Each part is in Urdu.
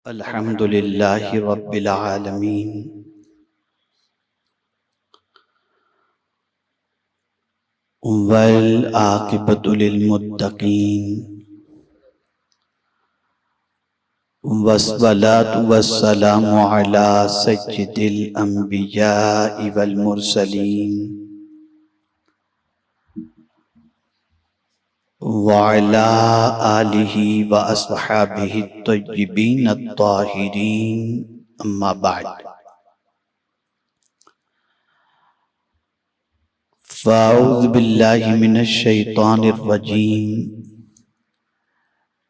الحمد للہ رب العالمین والعاقبۃ للمتقین والصلاة والسلام علی سید الانبیاء والمرسلین وعلى آلہ واصحابہ الطیبین الطاہرین اما بعد فاعوذ باللہ من الشیطان الرجیم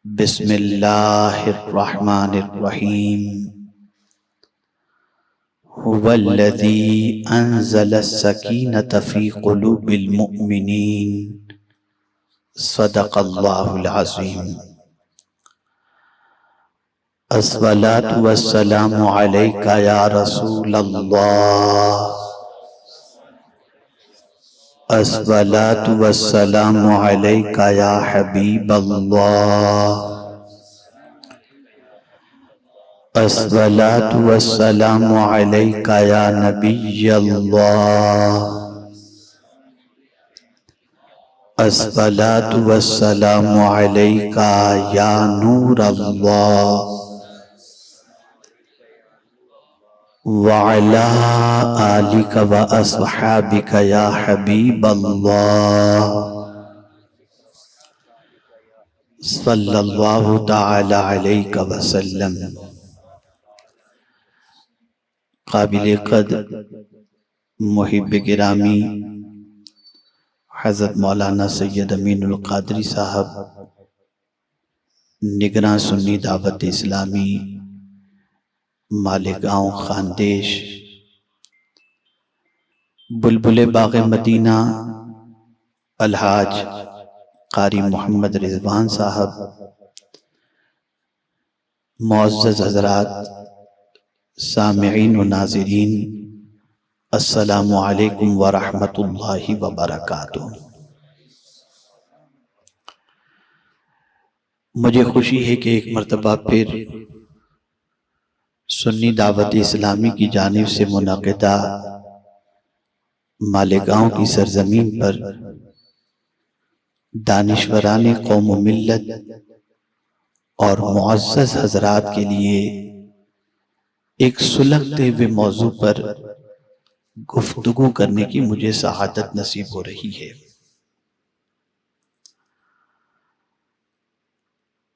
بسم اللہ الرحمن الرحیم هو الذی انزل السکینة فی قلوب المؤمنین صدق اللہ العظیم الصلاة والسلام علیک یا رسول اللہ الصلاة والسلام علیک یا حبیب اللہ الصلاة والسلام علیک یا نبی اللہ الصلاة والسلام علیک یا نور اللہ وعلی آلک واصحابک یا حبیب اللہ صلی اللہ تعالی علیک وسلم۔ قابل قدر محب گرامی حضرت مولانا سید امین القادری صاحب نگراں سنی دعوت اسلامی مالیگاؤں خاندیش، بلبل باغ مدینہ الحاج قاری محمد رضوان صاحب، معزز حضرات، سامعین و ناظرین، السلام علیکم ورحمۃ اللہ وبرکاتہ۔ مجھے خوشی ہے کہ ایک مرتبہ پھر سنی دعوت اسلامی کی جانب سے منعقدہ مالیگاؤں کی سرزمین پر دانشوران قوم و ملت اور معزز حضرات کے لیے ایک سلگتے ہوئے موضوع پر گفتگو کرنے کی مجھے سعادت نصیب ہو رہی ہے۔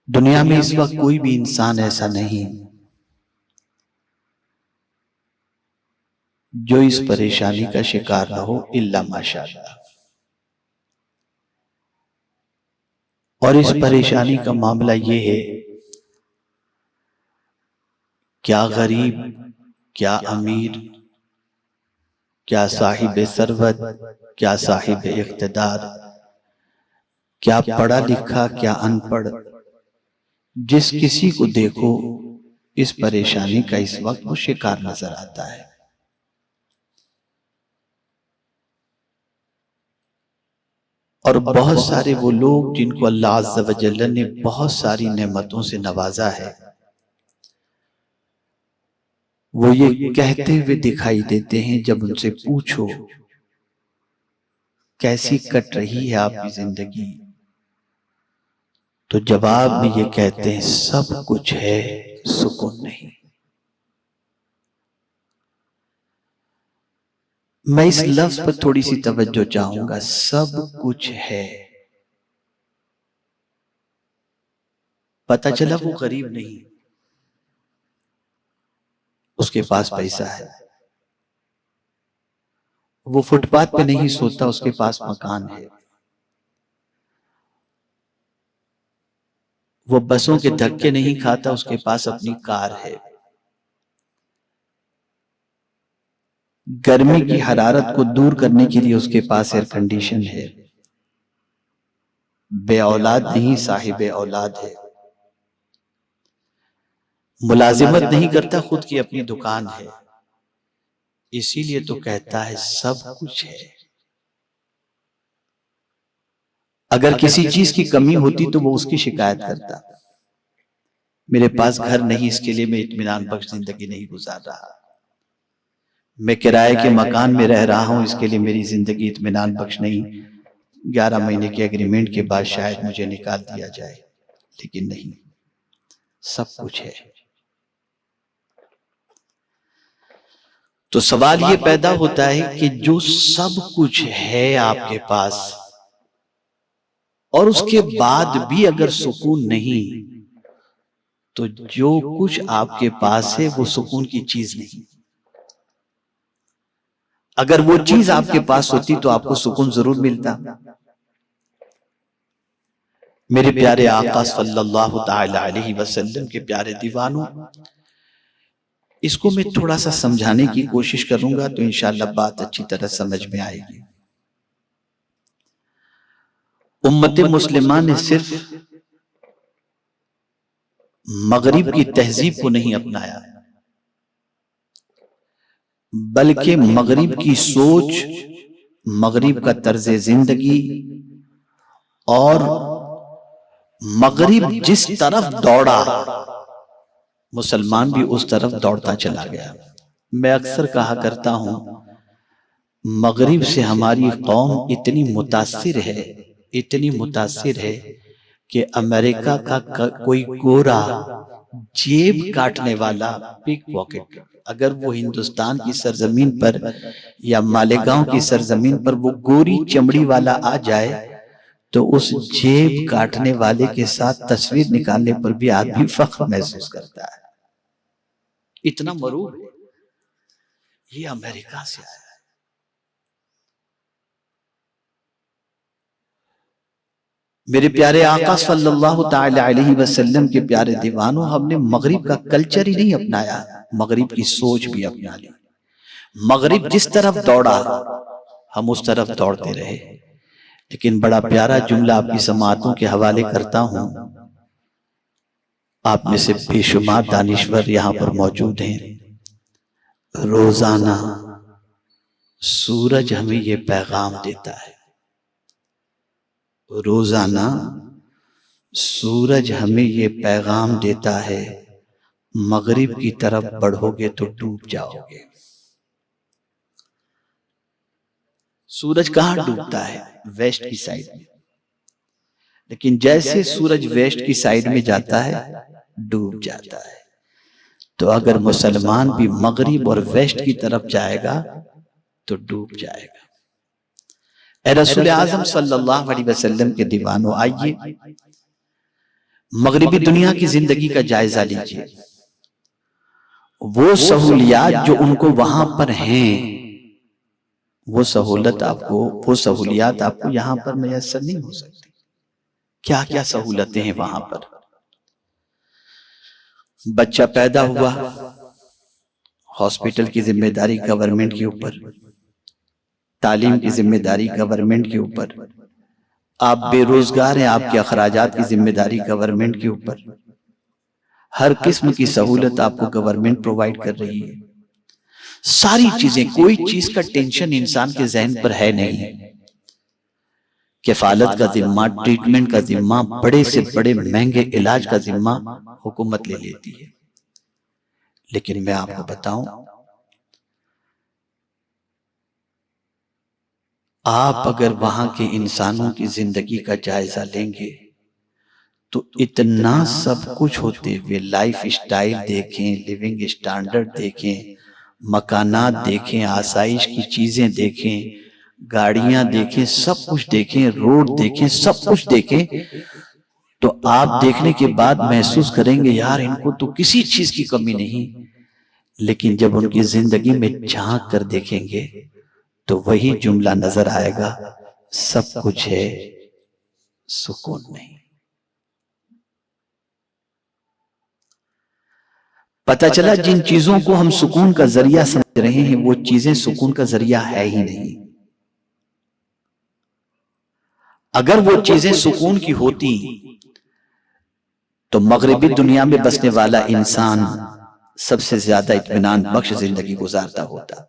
دنیا میں اس وقت کوئی بھی انسان ایسا نہیں جو اس پریشانی کا شکار نہ ہو الا ماشاءاللہ، اور اس پریشانی کا معاملہ یہ ہے، کیا غریب، کیا امیر، کیا صاحب ثروت، کیا صاحب اقتدار، کیا پڑھا لکھا، کیا ان پڑھ، جس کسی کو دیکھو اس پریشانی کا اس وقت وہ شکار نظر آتا ہے۔ اور بہت سارے وہ لوگ جن کو اللہ عز و جل نے بہت ساری نعمتوں سے نوازا ہے، وہ یہ کہتے ہوئے دکھائی دیتے ہیں جب ان سے پوچھو کیسی کٹ رہی ہے آپ کی زندگی، تو جواب میں یہ کہتے ہیں سب کچھ ہے، سکون نہیں۔ میں اس لفظ پر تھوڑی سی توجہ چاہوں گا، سب کچھ ہے۔ پتہ چلا وہ غریب نہیں، اس کے پاس پیسہ ہے، وہ فٹ پاتھ پہ نہیں سوتا، اس کے پاس مکان ہے، وہ بسوں کے دھکے نہیں کھاتا، اس کے پاس اپنی کار ہے، گرمی کی حرارت کو دور کرنے کے لیے اس کے پاس ایئر کنڈیشن ہے، بے اولاد نہیں، صاحب اولاد ہے، ملازمت نہیں کرتا، خود کی اپنی دکان ہے، اسی لیے تو کہتا ہے سب کچھ ہے۔ اگر کسی چیز کی کمی ہوتی تو وہ اس کی شکایت کرتا، میرے پاس گھر نہیں، اس کے لیے میں اطمینان بخش زندگی نہیں گزار رہا، میں کرائے کے مکان میں رہ رہا ہوں، اس کے لیے میری زندگی اطمینان بخش نہیں، 11 مہینے کے ایگریمنٹ کے بعد شاید مجھے نکال دیا جائے، لیکن نہیں، سب کچھ ہے۔ تو سوال یہ پیدا ہوتا ہے کہ جو سب کچھ ہے آپ کے پاس اور اس کے بعد بھی اگر سکون نہیں، تو جو کچھ آپ کے پاس ہے وہ سکون کی چیز نہیں۔ اگر وہ چیز آپ کے پاس ہوتی تو آپ کو سکون ضرور ملتا۔ میرے پیارے آقا صلی اللہ تعالی علیہ وسلم کے پیارے دیوانوں، اس کو میں تھوڑا سا سمجھانے کی کوشش کروں گا تو انشاءاللہ بات اچھی طرح سمجھ میں آئے گی۔ امت مسلمہ نے صرف مغرب کی تہذیب کو نہیں اپنایا، بلکہ مغرب کی سوچ، مغرب کا طرز زندگی اور مغرب جس طرف دوڑا مسلمان بھی اس طرف دوڑتا چلا گیا۔ میں اکثر کہا کرتا ہوں مغرب سے ہماری قوم اتنی متاثر ہے کہ امریکہ کا کوئی گورا جیب کاٹنے والا پک پاکٹ اگر وہ ہندوستان کی سرزمین پر یا مالیگاؤں کی سرزمین پر وہ گوری چمڑی والا آ جائے تو اس جیب کاٹنے والے کے ساتھ تصویر نکالنے پر بھی آدمی فخر محسوس کرتا ہے۔ اتنا مروب ہے، یہ امریکہ سے آیا ہے۔ میرے پیارے آقا صلی اللہ تعالی علیہ وسلم کے پیارے دیوانوں، ہم نے مغرب کا کلچر ہی نہیں اپنایا، مغرب کی سوچ بھی اپنا لی۔ مغرب جس طرف دوڑا ہم اس طرف دوڑتے رہے۔ لیکن بڑا پیارا جملہ آپ کی سماعتوں کے حوالے کرتا ہوں، آپ میں سے بے شمار دانشور یہاں پر موجود ہیں۔ روزانہ سورج ہمیں یہ پیغام دیتا ہے، روزانہ سورج ہمیں یہ پیغام دیتا ہے، مغرب کی طرف بڑھو گے تو ڈوب جاؤ گے۔ سورج کہاں ڈوبتا ہے؟ ویسٹ کی سائیڈ میں، لیکن جیسے سورج ویسٹ کی سائیڈ میں جاتا ہے ڈوب جاتا ہے۔ تو اگر مسلمان بھی مغرب اور ویسٹ کی طرف جائے گا تو ڈوب جائے گا۔ اے رسول اعظم صلی اللہ علیہ وسلم کے دیوانوں، آئیے مغربی دنیا کی زندگی کا جائزہ لیجئے۔ وہ سہولیات جو ان کو وہاں پر ہیں، وہ سہولیات آپ کو یہاں پر میسر نہیں ہو سکتی۔ کیا کیا سہولتیں ہیں وہاں پر؟ بچہ پیدا ہوا، ہاسپٹل کی ذمہ داری گورنمنٹ کے اوپر، تعلیم کی ذمہ داری گورنمنٹ کے اوپر، آپ بے روزگار ہیں، آپ کے اخراجات کی ذمہ داری گورنمنٹ کے اوپر، ہر قسم کی سہولت آپ کو گورنمنٹ پرووائیڈ کر رہی ہے۔ ساری چیزیں، کوئی چیز کا ٹینشن انسان کے ذہن پر ہے نہیں۔ کفالت کا ذمہ، ٹریٹمنٹ کا ذمہ، بڑے سے بڑے مہنگے علاج کا ذمہ حکومت لے لیتی ہے۔ لیکن میں آپ کو بتاؤں، آپ اگر وہاں کے انسانوں کی زندگی کا جائزہ لیں گے تو اتنا سب کچھ ہوتے ہوئے لائف سٹائل دیکھیں، لیونگ سٹینڈرڈ دیکھیں، مکانات دیکھیں، آسائش کی چیزیں دیکھیں، گاڑیاں دیکھیں، سب کچھ دیکھیں، روڈ دیکھیں، سب کچھ دیکھیں، تو آپ دیکھنے کے بعد محسوس کریں گے یار ان کو تو کسی چیز کی کمی نہیں۔ لیکن جب ان کی زندگی میں جھانک کر دیکھیں گے تو وہی جملہ نظر آئے گا، سب کچھ ہے سکون نہیں۔ پتہ چلا جن چیزوں کو ہم سکون کا ذریعہ سمجھ رہے ہیں وہ چیزیں سکون کا ذریعہ ہے ہی نہیں۔ اگر وہ چیزیں سکون کی ہوتی تو مغربی دنیا میں بسنے والا انسان سب سے زیادہ اطمینان بخش زندگی گزارتا ہوتا۔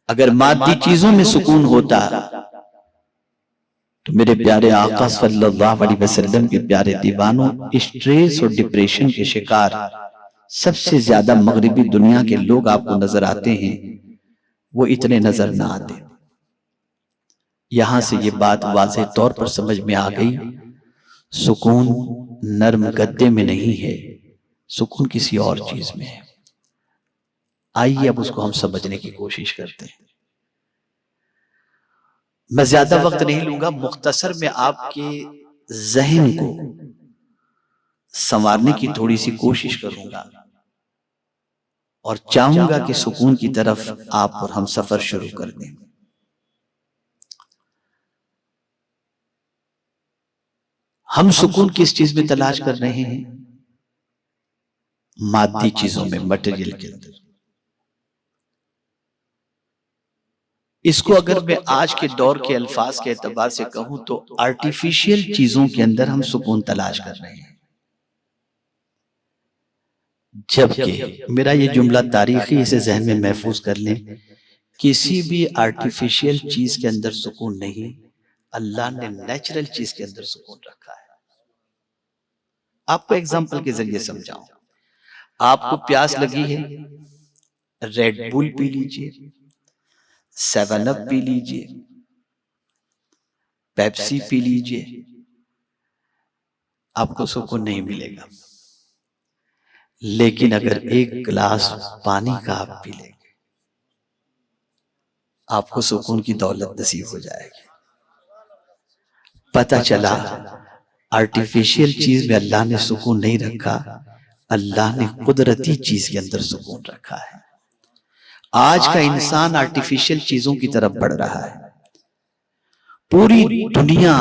اگر مادی چیزوں میں سکون ہوتا تو میرے پیارے آقا صلی اللہ علیہ وسلم کے پیارے دیوانوں، اسٹریس اور ڈپریشن کے شکار سب سے زیادہ مغربی دنیا کے لوگ آپ کو نظر آتے ہیں، وہ اتنے نظر نہ آتے۔ یہاں سے یہ بات واضح طور پر سمجھ میں آ گئی، سکون نرم گدے میں نہیں ہے، سکون کسی اور چیز میں ہے۔ آئیے اب اس کو ہم سمجھنے کی کوشش کرتے ہیں۔ میں زیادہ وقت نہیں لوں گا، مختصر میں آپ کے ذہن کو سنوارنے کی تھوڑی سی کوشش کروں گا، اور چاہوں گا کہ سکون کی طرف آپ اور ہم سفر شروع کر دیں۔ ہم سکون کس چیز میں تلاش کر رہے ہیں؟ مادی چیزوں میں، مٹیریل کے اندر۔ اس کو اگر میں آج کے دور کے الفاظ کے اعتبار سے کہوں تو آرٹیفیشل چیزوں کے اندر ہم سکون تلاش کر رہے ہیں۔ جبکہ میرا یہ جملہ تاریخی، اسے ذہن میں محفوظ کر لیں، کسی بھی آرٹیفیشل چیز کے اندر سکون نہیں، اللہ نے نیچرل چیز کے اندر سکون رکھا ہے۔ آپ کو ایگزامپل کے ذریعے سمجھاؤں، آپ کو پیاس لگی ہے، ریڈ بول پی لیجئے، 7 اپ پی لیجئے، پیپسی پی لیجئے، آپ کو سکون نہیں ملے گا۔ لیکن اگر ایک گلاس پانی کا آپ پی لیں گے، آپ کو سکون کی دولت نصیب ہو جائے گی۔ پتہ چلا آرٹیفیشل چیز میں اللہ نے سکون نہیں رکھا، اللہ نے قدرتی چیز کے اندر سکون رکھا ہے۔ آج کا انسان آرٹیفیشل چیزوں کی طرف بڑھ رہا ہے، پوری دنیا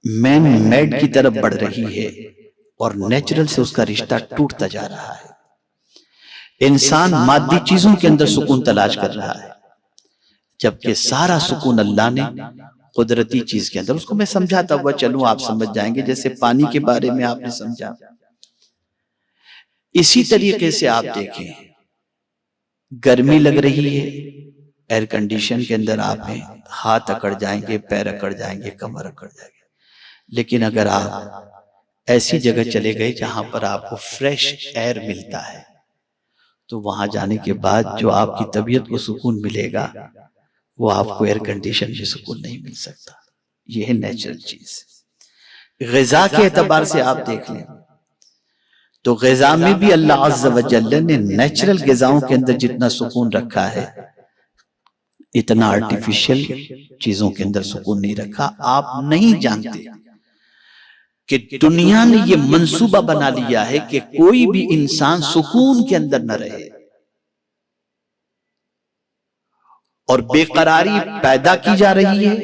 مین میڈ کی طرف بڑھ رہی ہے، اور نیچرل سے اس کا رشتہ ٹوٹتا جا رہا ہے۔ انسان مادی چیزوں کے اندر سکون تلاش کر رہا ہے، جبکہ سارا سکون اللہ نے قدرتی چیز کے اندر۔ اس کو میں سمجھاتا ہوا چلوں، آپ سمجھ جائیں گے، جیسے پانی کے بارے میں آپ نے سمجھا، اسی طریقے سے آپ دیکھیں، گرمی لگ رہی ہے، ایئر کنڈیشن کے اندر آپ ہیں، ہاتھ اکڑ جائیں گے، پیر اکڑ جائیں گے، کمر اکڑ جائے گی۔ لیکن اگر آپ ایسی جگہ چلے گئے جہاں پر آپ کو فریش ایئر ملتا ہے، تو وہاں جانے کے بعد جو آپ کی طبیعت کو سکون ملے گا، وہ آپ کو ایئر کنڈیشن میں سکون نہیں مل سکتا۔ یہ ہے نیچرل چیز۔ غذا کے اعتبار سے آپ دیکھ لیں تو غذا میں بھی اللہ عز و جل نے نیچرل غذاؤں کے اندر جتنا سکون رکھا ہے، اتنا آرٹیفیشل چیزوں کے اندر سکون نہیں رکھا۔ آپ نہیں جانتے کہ دنیا نے یہ منصوبہ بنا لیا ہے کہ کوئی بھی انسان سکون کے اندر نہ رہے، اور بے قراری پیدا کی جا رہی ہے،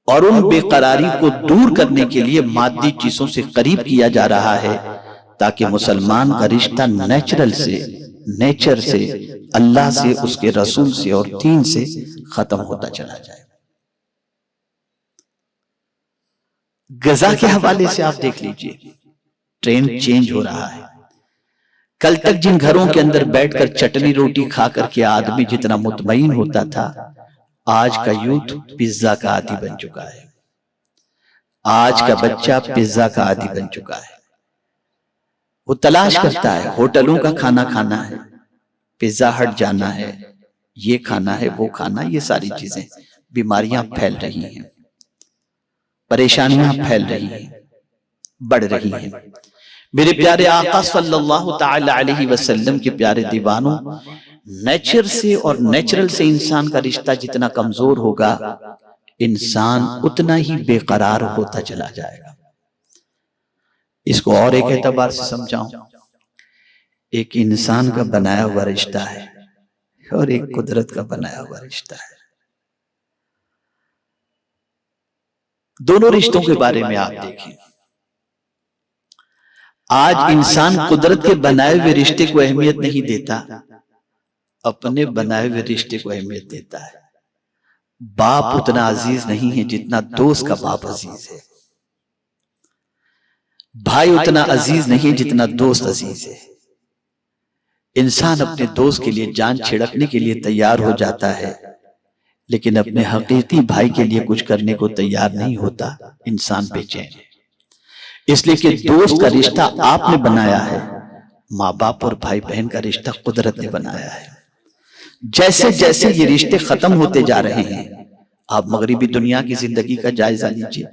اور ان بے قراری کو دور کرنے کے لیے مادی چیزوں سے قریب کیا جا رہا ہے، تاکہ مسلمان کا رشتہ نیچر سے، اللہ سے، اس کے رسول سے اور دین سے ختم ہوتا چلا جائے۔ غذا کے حوالے سے آپ دیکھ لیجئے، ٹرینڈ چینج ہو رہا ہے۔ کل تک جن گھروں کے اندر بیٹھ کر چٹنی روٹی کھا کر کے آدمی جتنا مطمئن ہوتا تھا، آج کا یوتھ پیزا کا عادی بن چکا ہے۔ آج کا بچہ پیزا کا عادی بن چکا ہے۔ وہ تلاش کرتا ہے، ہوٹلوں کا کھانا کھانا ہے، پیزا ہٹ جانا ہے، یہ کھانا ہے، وہ کھانا، یہ ساری چیزیں۔ بیماریاں پھیل رہی ہیں، پریشانیاں پھیل رہی ہیں، بڑھ رہی ہیں۔ میرے پیارے آقا صلی اللہ تعالی علیہ وسلم کے پیارے دیوانوں، نیچر سے اور نیچرل سے انسان کا رشتہ جتنا کمزور ہوگا، انسان اتنا ہی بے قرار ہوتا چلا جائے گا۔ اس کو اور ایک اعتبار سے سمجھاؤں، ایک انسان کا بنایا ہوا رشتہ ہے اور ایک قدرت کا بنایا ہوا رشتہ ہے۔ دونوں رشتوں کے بارے میں آپ دیکھیں، آج انسان قدرت کے بنائے ہوئے رشتے کو اہمیت نہیں دیتا، اپنے بنائے ہوئے رشتے کو اہمیت دیتا ہے۔ باپ اتنا عزیز نہیں ہے جتنا دوست کا باپ عزیز ہے، بھائی اتنا عزیز نہیں جتنا دوست عزیز ہے۔ انسان اپنے دوست کے لیے جان چھڑکنے کے لیے تیار ہو جاتا ہے، لیکن اپنے حقیقی بھائی کے لیے کچھ کرنے کو تیار نہیں ہوتا، انسان بے چین ہے۔ اس لیے کہ دوست کا رشتہ آپ نے بنایا ہے، ماں باپ اور بھائی بہن کا رشتہ قدرت نے بنایا ہے۔ جیسے جیسے یہ رشتے ختم ہوتے جا رہے ہیں، آپ مغربی دنیا کی زندگی کا جائزہ لیجئے،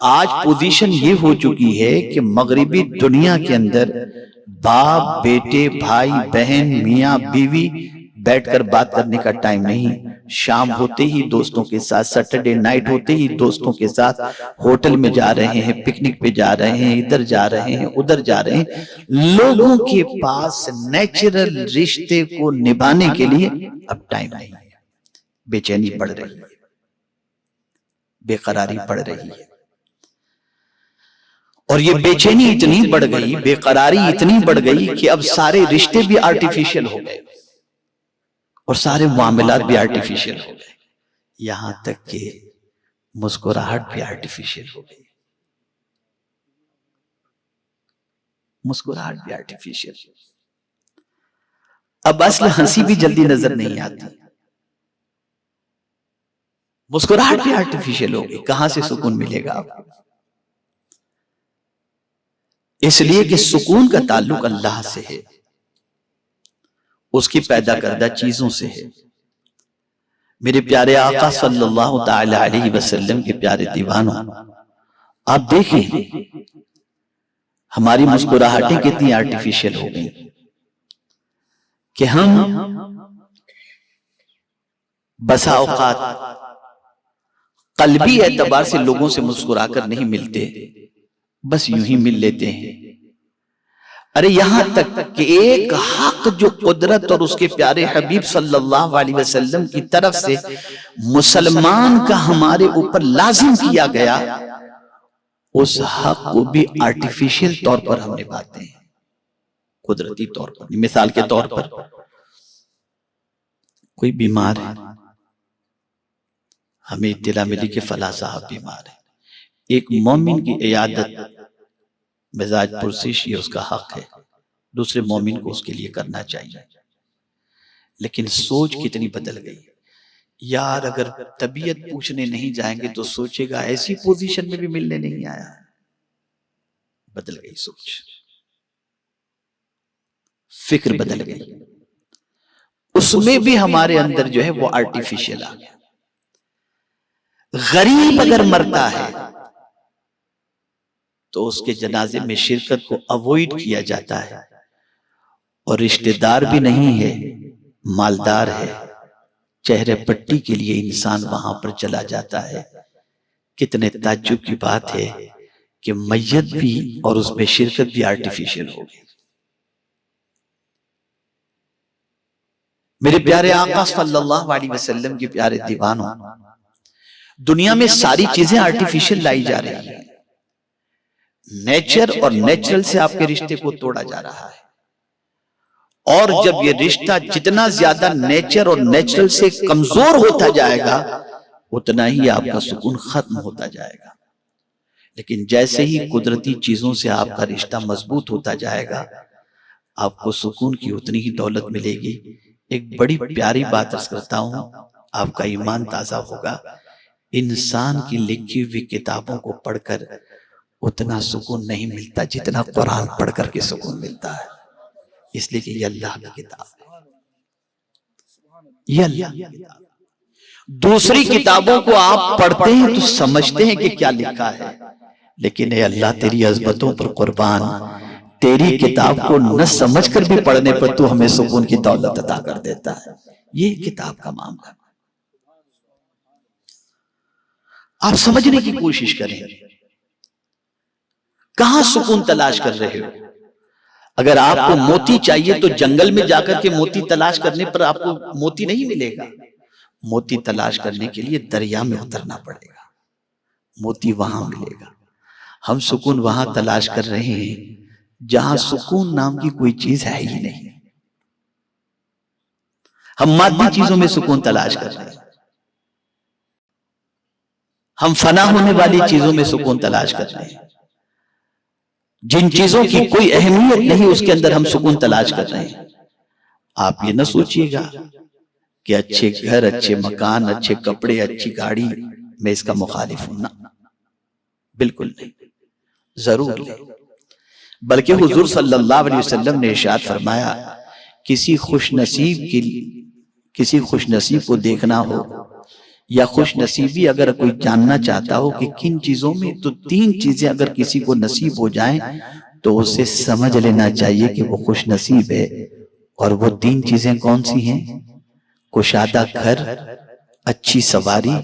آج پوزیشن یہ ہو چکی ہے کہ مغربی دنیا کے اندر باپ بیٹے بھائی بہن میاں بیوی بیٹھ کر بات کرنے کا ٹائم نہیں، شام ہوتے ہی دوستوں کے ساتھ، سیٹرڈے نائٹ ہوتے ہی دوستوں کے ساتھ ہوٹل میں جا رہے ہیں، پکنک پہ جا رہے ہیں، ادھر جا رہے ہیں ادھر جا رہے ہیں۔ لوگوں کے پاس نیچرل رشتے کو نبھانے کے لیے اب ٹائم نہیں ہے، بے چینی بڑھ رہی ہے، بے قراری بڑھ رہی ہے، اور یہ بے چینی اتنی بڑھ گئی، بے قراری اتنی بڑھ گئی کہ اب سارے رشتے بھی آرٹیفیشل ہو گئے اور سارے معاملات بھی آرٹیفیشل ہو گئے، یہاں تک کہ مسکراہٹ بھی آرٹیفیشل ہو گئی، مسکراہٹ بھی آرٹیفیشل، اب اصل ہنسی بھی جلدی نظر نہیں آتی، مسکراہٹ بھی آرٹیفیشل ہو گئی، کہاں سے سکون ملے گا آپ کو؟ اس لیے کہ سکون کا تعلق اللہ سے ہے، اس کی پیدا کردہ چیزوں سے ہے۔ میرے پیارے آقا صلی اللہ تعالی علیہ وسلم کے پیارے دیوانوں، آپ دیکھیں ہماری مسکراہٹیں کتنی آرٹیفیشل ہو گئی کہ ہم بسا اوقات قلبی اعتبار سے لوگوں سے مسکرا کر نہیں ملتے، بس یوں ہی مل لیتے ہیں۔ ارے یہاں تک کہ ایک حق جو قدرت اور اس کے پیارے حبیب صلی اللہ علیہ وسلم کی طرف سے مسلمان کا ہمارے اوپر لازم کیا گیا، اس حق کو بھی آرٹیفیشل طور پر ہم نبھاتے ہیں، قدرتی طور پر۔ مثال کے طور پر کوئی بیمار ہے، ہمیں اطلاع ملی کہ فلاں صاحب بیمار ہے، ایک مومن کی عیادت مزاج پرسش یہ اس کا حق ہے، دوسرے مومن کو اس کے لیے کرنا چاہیے، لیکن سوچ کتنی بدل گئی۔ یار اگر طبیعت پوچھنے نہیں جائیں گے تو سوچے گا ایسی پوزیشن میں بھی ملنے نہیں آیا، بدل گئی سوچ، فکر بدل گئی، اس میں بھی ہمارے اندر جو ہے وہ آرٹیفیشل آ گیا۔ غریب اگر مرتا ہے تو اس کے جنازے میں شرکت کو اوائڈ کیا جاتا ہے، اور رشتہ دار بھی نہیں ہے، مالدار ہے، چہرے پٹی کے لیے انسان وہاں پر چلا جاتا ہے۔ کتنے تعجب کی بات ہے کہ میت بھی اور اس میں شرکت بھی آرٹیفیشل ہو گئی۔ میرے پیارے آقا صلی اللہ علیہ وسلم کے پیارے دیوانوں، دنیا میں ساری چیزیں آرٹیفیشل لائی جا رہی ہیں، نیچر اور نیچرل سے آپ کے رشتے کو توڑا جا رہا ہے، اور جب یہ رشتہ جتنا زیادہ نیچر اور نیچرل سے کمزور ہوتا جائے گا اتنا ہی آپ کا سکون ختم ہوتا جائے گا، لیکن جیسے ہی قدرتی چیزوں سے آپ کا رشتہ مضبوط ہوتا جائے گا آپ کو سکون کی اتنی ہی دولت ملے گی۔ ایک بڑی پیاری بات عرض کرتا ہوں، آپ کا ایمان تازہ ہوگا، انسان کی لکھی ہوئی کتابوں کو پڑھ کر اتنا سکون نہیں ملتا جتنا قرآن پڑھ کر کے سکون ملتا ہے، اس لیے کہ یہ اللہ کی کتاب ہے، یہ اللہ کی کتاب ہے۔ دوسری کتابوں کو آپ پڑھتے ہیں تو سمجھتے ہیں کہ کیا لکھا ہے، لیکن اے اللہ تیری عظمتوں پر قربان، تیری کتاب کو نہ سمجھ کر بھی پڑھنے پر تو ہمیں سکون کی دولت عطا کر دیتا ہے۔ یہ کتاب کا معاملہ، آپ سمجھنے کی کوشش کریں، کہاں سکون تلاش کر رہے ہو؟ اگر آپ کو موتی چاہیے تو جنگل میں جا کر کے موتی تلاش کرنے پر آپ کو موتی نہیں ملے گا، موتی تلاش کرنے کے لیے دریا میں اترنا پڑے گا، موتی وہاں ملے گا۔ ہم سکون وہاں تلاش کر رہے ہیں جہاں سکون نام کی کوئی چیز ہے ہی نہیں، ہم مادی چیزوں میں سکون تلاش کر رہے ہیں، ہم فنا ہونے والی چیزوں میں سکون تلاش کر رہے ہیں، جن چیزوں کی کوئی اہمیت نہیں اس کے اندر ہم سکون تلاش کر رہے ہیں۔ آپ یہ نہ سوچئے گا کہ اچھے گھر، اچھے مکان، اچھے کپڑے، اچھی گاڑی، میں اس کا مخالف ہوں نا، بالکل نہیں، ضرور نہیں۔ بلکہ حضور صلی اللہ علیہ وسلم نے ارشاد فرمایا، کسی خوش نصیب کو دیکھنا ہو یا خوش نصیبی اگر کوئی جاننا چاہتا ہو کہ کن چیزوں میں، تو 3 چیزیں اگر کسی کو نصیب ہو جائیں تو اسے سمجھ لینا چاہیے کہ وہ خوش نصیب ہے۔ اور وہ 3 چیزیں کون سی ہیں؟ کشادہ گھر، اچھی سواری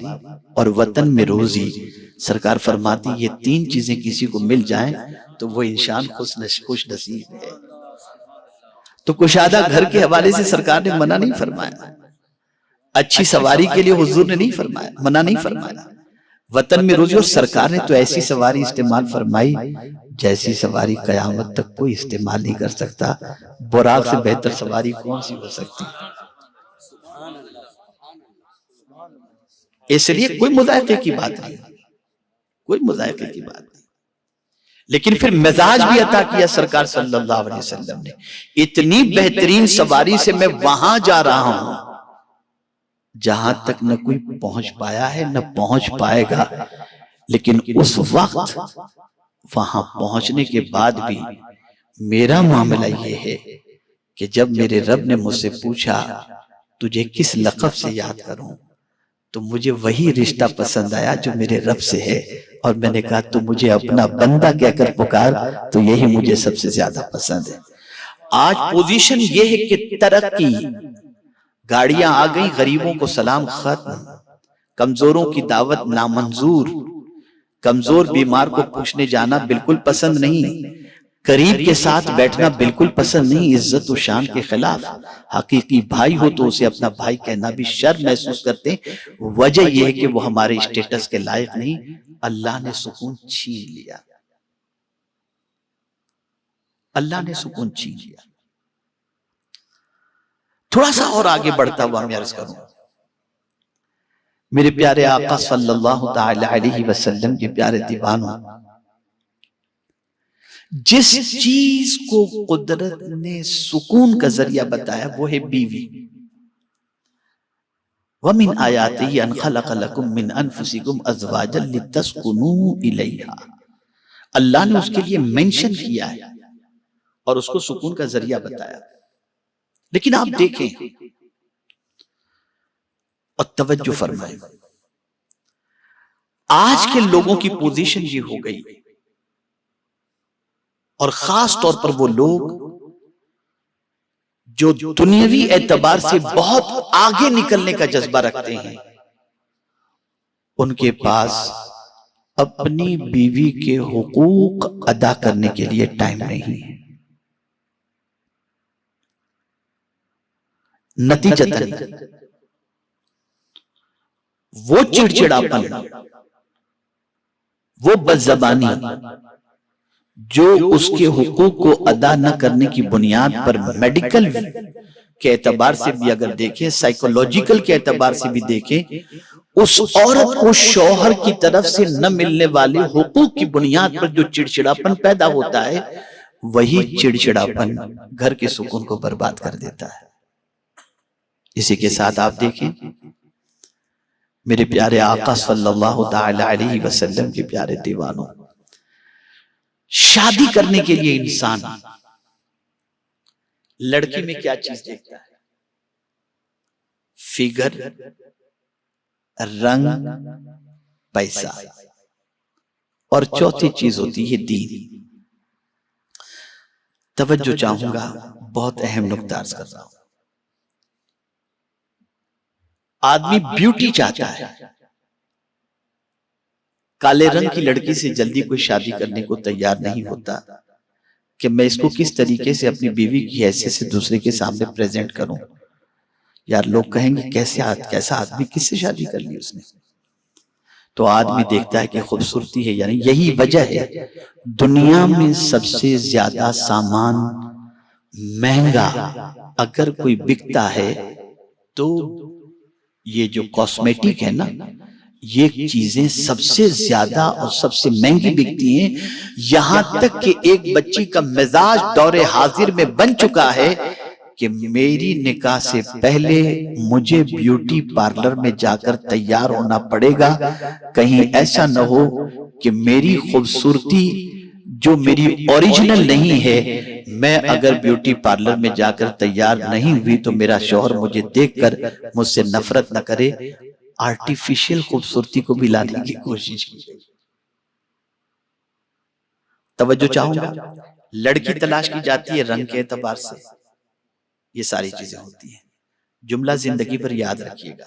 اور وطن میں روزی۔ سرکار فرماتی یہ 3 چیزیں کسی کو مل جائیں تو وہ انسان خوش نصیب ہے۔ تو کشادہ گھر کے حوالے سے سرکار نے منع نہیں فرمایا، اچھی سواری کے لیے حضور نے نہیں فرمایا، منع نہیں فرمایا، وطن میں روزی، اور سرکار نے تو ایسی سواری استعمال فرمائی جیسی سواری قیامت تک کوئی استعمال نہیں کر سکتا۔ براق سے بہتر سواری کون سی ہو سکتی؟ اس لیے کوئی مذائقے کی بات نہیں، کوئی مذائقے کی بات نہیں۔ لیکن پھر مزاج بھی عطا کیا سرکار صلی اللہ علیہ وسلم نے، اتنی بہترین سواری سے میں وہاں جا رہا ہوں جہاں تک نہ کوئی پہنچ پایا ہے نہ پہنچ پائے گا، لیکن اس وقت وہاں پہنچنے کے بعد بھی میرا معاملہ یہ ہے کہ جب میرے رب نے مجھ سے پوچھا تجھے کس لقب سے یاد کروں، تو مجھے وہی رشتہ پسند آیا جو میرے رب سے ہے، اور میں نے کہا تو مجھے اپنا بندہ کہہ کر پکار، تو یہی مجھے سب سے زیادہ پسند ہے۔ آج پوزیشن یہ ہے کہ ترقی، گاڑیاں آ گئی، غریبوں کو سلام ختم، کمزوروں کی دعوت نامنظور، کمزور بیمار کو پوچھنے جانا بالکل پسند نہیں، قریب کے ساتھ بیٹھنا بالکل پسند نہیں، عزت و شان کے خلاف۔ حقیقی بھائی ہو تو اسے اپنا بھائی کہنا بھی شرم محسوس کرتے ہیں، وجہ یہ ہے کہ وہ ہمارے اسٹیٹس کے لائق نہیں۔ اللہ نے سکون چھین لیا، اللہ نے سکون چھین لیا۔ تھوڑا سا اور آگے بڑھتا ہوا میں عرض کروں، میرے پیارے آقا صلی اللہ تعالی علیہ وسلم کے پیارے دیوانوں، جس چیز کو قدرت نے سکون کا ذریعہ بتایا وہ ہے بیوی۔ وَمِنْ آيَاتِهِ أَنْ خَلَقَ لَكُم مِّنْ أَنفُسِكُمْ أَزْوَاجًا لِتَسْكُنُوا إِلَيْهَا، اللہ نے اس کے لیے منشن کیا ہے اور اس کو سکون کا ذریعہ بتایا۔ لیکن آپ دیکھیں اور توجہ فرمائیں، آج کے لوگوں کی پوزیشن یہ ہو گئی، اور خاص طور پر وہ لوگ جو دنیاوی اعتبار سے بہت آگے نکلنے کا جذبہ رکھتے ہیں، ان کے پاس اپنی بیوی کے حقوق ادا کرنے کے لیے ٹائم نہیں ہے۔ نتیجتاً وہ چڑچڑاپن، وہ بدزبانی جو اس کے حقوق کو ادا نہ کرنے کی بنیاد پر میڈیکل کے اعتبار سے بھی اگر دیکھیں، سائیکولوجیکل کے اعتبار سے بھی دیکھیں، اس عورت کو شوہر کی طرف سے نہ ملنے والے حقوق کی بنیاد پر جو چڑچڑاپن پیدا ہوتا ہے، وہی چڑچڑاپن گھر کے سکون کو برباد کر دیتا ہے۔ اسی کے ساتھ آپ دیکھیں میرے پیارے آقا صلی اللہ تعالی علیہ وسلم کے پیارے دیوانوں، شادی کرنے کے لیے انسان لڑکی میں کیا چیز دیکھتا ہے؟ فگر، رنگ، پیسہ، اور چوتھی چیز ہوتی ہے دین۔ توجہ چاہوں گا، بہت اہم نکتہ عرض کر رہا ہوں۔ آدمی بیوٹی چاہتا ہے، کالے رنگ کی لڑکی سے جلدی کوئی شادی کرنے کو تیار نہیں ہوتا کہ میں اس کو کس طریقے سے اپنی بیوی کی حیثیت سے دوسرے کے سامنے پریزنٹ کروں۔ یار لوگ کہیں گے کیسا آدمی، کس سے شادی کر لی اس نے؟ تو آدمی دیکھتا ہے کہ خوبصورتی ہے، یعنی یہی وجہ ہے دنیا میں سب سے زیادہ سامان مہنگا اگر کوئی بکتا ہے تو یہ جو کاسمیٹک ہے نا، یہ چیزیں سب سے زیادہ اور سب سے مہنگی بکتی ہیں، یہاں تک کہ ایک بچی کا مزاج دور حاضر میں بن چکا ہے کہ میری نکاح سے پہلے مجھے بیوٹی پارلر میں جا کر تیار ہونا پڑے گا، کہیں ایسا نہ ہو کہ میری خوبصورتی جو میری اوریجنل نہیں ہے، میں اگر بیوٹی پارلر میں جا کر تیار نہیں ہوئی تو میرا شوہر مجھے دیکھ کر مجھ سے نفرت نہ کرے۔ آرٹیفیشل خوبصورتی کو بھی لانے کی کوشش کی۔ توجہ چاہوں گا، لڑکی تلاش کی جاتی ہے رنگ کے اعتبار سے، یہ ساری چیزیں ہوتی ہیں۔ جملہ زندگی پر یاد رکھیے گا،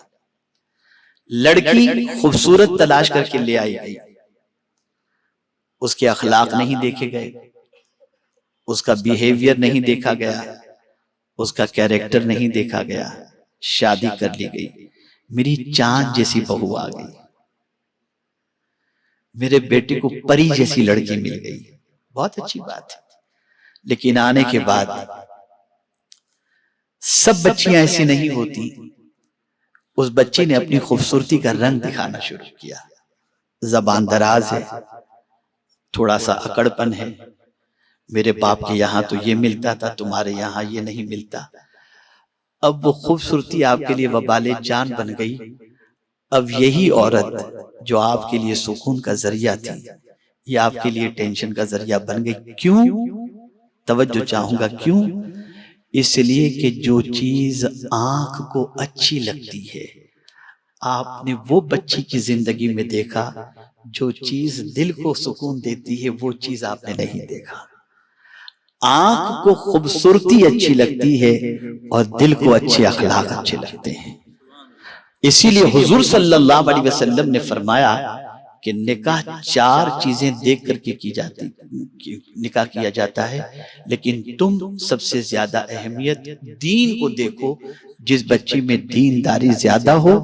لڑکی خوبصورت تلاش کر کے لے آئی گئی، اس کے اخلاق نہیں دیکھے گئے، اس کا بیہیویئر نہیں دیکھا گیا، اس کا کیریکٹر نہیں دیکھا گیا، شادی کر لی گئی۔ میری چاند جیسی بہو آ گئی، میرے بیٹے کو پری جیسی لڑکی مل گئی، بہت اچھی بات ہے۔ لیکن آنے کے بعد سب بچیاں ایسی نہیں ہوتی، اس بچی نے اپنی خوبصورتی کا رنگ دکھانا شروع کیا۔ زبان دراز ہے، تھوڑا سا اکڑپن ہے، میرے باپ کے یہاں تو یہ ملتا تھا، تمہارے یہاں یہ نہیں ملتا۔ اب وہ خوبصورتی آپ کے لیے وبال جان بن گئی۔ اب یہی عورت جو آپ کے لیے سکون کا ذریعہ تھی، یہ آپ کے لیے ٹینشن کا ذریعہ بن گئی۔ کیوں؟ توجہ چاہوں گا، کیوں؟ اس لیے کہ جو چیز آنکھ کو اچھی لگتی ہے، آپ نے وہ بچی کی زندگی میں دیکھا، جو چیز دل کو سکون دیتی ہے وہ چیز آپ نے نہیں دیکھا۔ آنکھ کو خوبصورتی اچھی لگتی ہے اور دل کو اچھے اخلاق اچھے لگتے ہیں۔ اسی لیے حضور صلی اللہ علیہ وسلم نے فرمایا کہ نکاح 4 چیزیں دیکھ کر کے کی جاتی، نکاح کیا جاتا ہے، لیکن تم سب سے زیادہ اہمیت دین کو دیکھو۔ جس بچی میں دینداری زیادہ ہو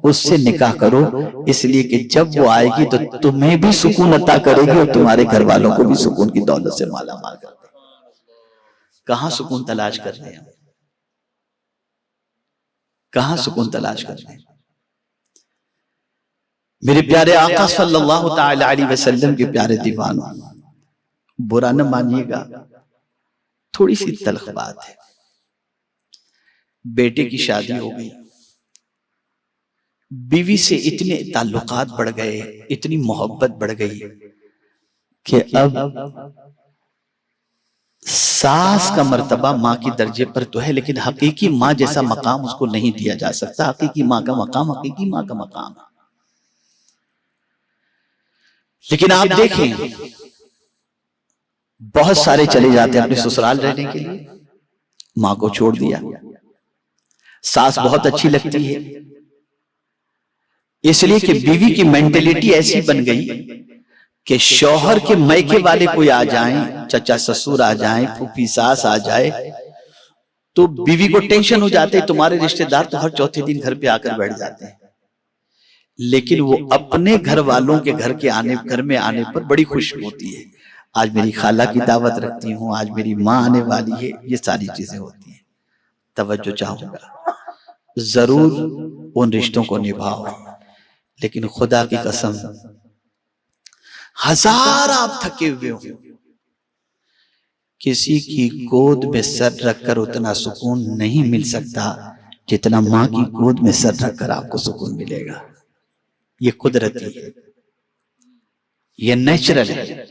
اس سے نکاح کرو، اس لیے کہ جب وہ آئے گی تو تمہیں بھی سکون عطا کرے گی اور تمہارے گھر والوں کو بھی سکون کی دولت سے مالا مال کر دے گی۔ کہاں سکون تلاش کر رہے ہیں؟ کہاں سکون تلاش کر رہے ہیں؟ میرے پیارے آقا صلی اللہ تعالی علیہ وسلم کے پیارے دیوانوں، برا نہ مانیے گا، تھوڑی سی تلخ بات ہے۔ بیٹے کی شادی ہو گئی، بیوی سے اتنے تعلقات بڑھ گئے، اتنی محبت بڑھ گئی کہ اب ساس کا مرتبہ ماں کی درجے پر تو ہے، لیکن حقیقی ماں جیسا مقام اس کو نہیں دیا جا سکتا۔ حقیقی ماں کا مقام حقیقی ماں کا مقام ہے۔ لیکن آپ دیکھیں، بہت سارے چلے جاتے ہیں اپنے سسرال رہنے کے لیے، ماں کو چھوڑ دیا۔ ساس بہت اچھی لگتی ہے، اس لیے کہ بیوی کی مینٹیلیٹی ایسی بن گئی کہ شوہر کے میکے والے کوئی آ جائیں، چچا سسر آ جائیں، پھوپھی ساس آ جائے تو بیوی کو ٹینشن ہو جاتے، تمہارے رشتہ دار تو ہر چوتھے دن گھر پہ آ کر بیٹھ جاتے ہیں، لیکن وہ اپنے گھر والوں کے گھر میں آنے پر بڑی خوش ہوتی ہے۔ آج میری خالہ کی دعوت رکھتی ہوں، آج میری ماں آنے والی ہے، یہ ساری چیزیں ہوتی ہیں۔ توجہ چاہوں گا، ضرور ان رشتوں کو نبھاؤ، لیکن خدا کی قسم ہزار آپ تھکے ہوئے ہوں، کسی کی گود میں سر رکھ کر اتنا سکون نہیں مل سکتا جتنا ماں کی گود میں سر رکھ کر آپ کو سکون ملے گا۔ یہ قدرتی ہے، یہ نیچرل ہے،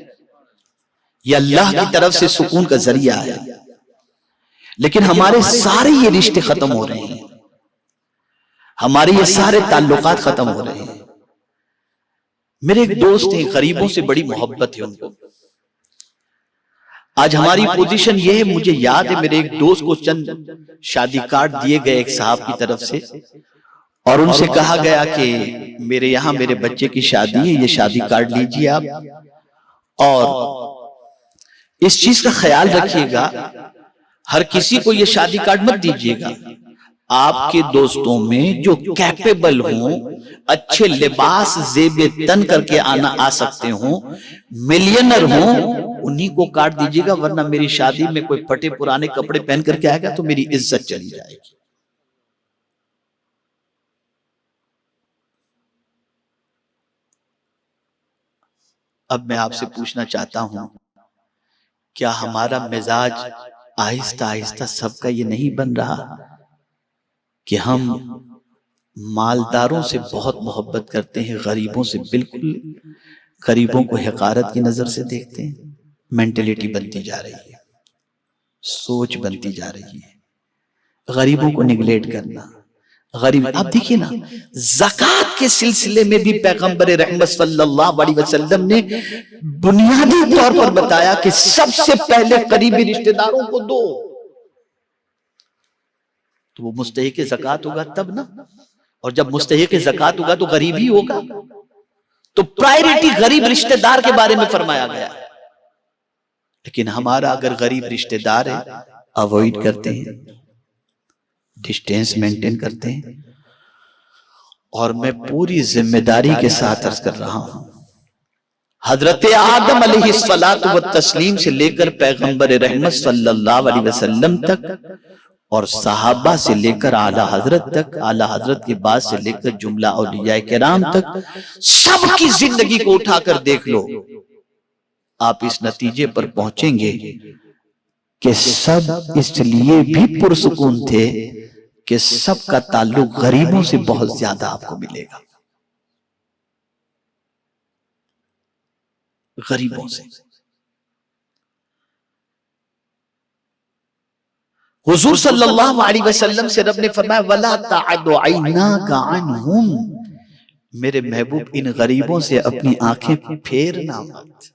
یہ اللہ کی طرف سے سکون کا ذریعہ ہے۔ لیکن ہمارے سارے یہ رشتے ختم ہو رہے ہیں، ہمارے یہ سارے تعلقات ختم ہو رہے ہیں۔ میرے ایک دوست ہیں، غریبوں سے بڑی محبت ہے ان کو۔ آج ہماری پوزیشن یہ ہے، مجھے یاد ہے میرے ایک دوست کو چند شادی کارڈ دیے گئے ایک صاحب کی طرف سے، اور ان سے کہا گیا کہ میرے یہاں میرے بچے کی شادی ہے، یہ شادی کارڈ لیجئے آپ، اور اس چیز کا خیال رکھیے گا ہر کسی کو یہ شادی کارڈ مت دیجئے گا۔ آپ کے دوستوں میں جو کیپیبل ہوں، اچھے لباس زیب تن کر کے آ سکتے ہوں، ملینر ہوں، انہی کو کارڈ دیجئے گا، ورنہ میری شادی میں کوئی پھٹے پرانے کپڑے پہن کر کے آئے گا تو میری عزت چلی جائے گی۔ اب میں آپ سے پوچھنا چاہتا ہوں، کیا ہمارا مزاج آہستہ آہستہ سب کا یہ نہیں بن رہا کہ ہم مالداروں سے بہت محبت کرتے ہیں، غریبوں سے بالکل، غریبوں کو حقارت کی نظر سے دیکھتے ہیں. مینٹلیٹی بنتی جا رہی ہے، سوچ بنتی جا رہی ہے، غریبوں کو نگلیکٹ کرنا. غریب اب دیکھیے نا، زکوٰۃ کے سلسلے میں بھی پیغمبر رحمت صلی اللہ علیہ وسلم نے بنیادی طور پر بتایا کہ سب سے پہلے قریبی رشتہ داروں کو دو. تو وہ مستحق زکوٰۃ ہوگا تب نا، اور جب مستحق زکوٰۃ ہوگا تو غریب ہی ہوگا. تو پرائیورٹی غریب رشتہ دار کے بارے میں فرمایا گیا. لیکن ہمارا اگر غریب رشتہ دار ہے، اوائڈ کرتے ہیں، ڈسٹینس مینٹین کرتے ہیں. اور میں پوری ذمہ داری کے ساتھ عرض کر رہا ہوں، حضرت آدم علیہ الصلوۃ والتسلیم سے لے کر پیغمبر رحمت صلی اللہ علیہ وسلم تک، اور صحابہ سے لے کر اعلیٰ حضرت تک، اعلیٰ حضرت کے بعد سے لے کر جملہ اولیاء کرام تک، سب کی زندگی کو اٹھا کر دیکھ لو، آپ اس نتیجے پر پہنچیں گے کہ سب اس لیے بھی پرسکون تھے کہ سب کا تعلق غریبوں سے بہت زیادہ آپ کو ملے گا، غریبوں سے. حضور صلی اللہ علیہ وسلم سے رب نے فرمایا وَلَا تَعْدُ عَيْنَاكَ عَنْهُمْ، میرے محبوب ان غریبوں سے اپنی آنکھیں پھیرنا مت،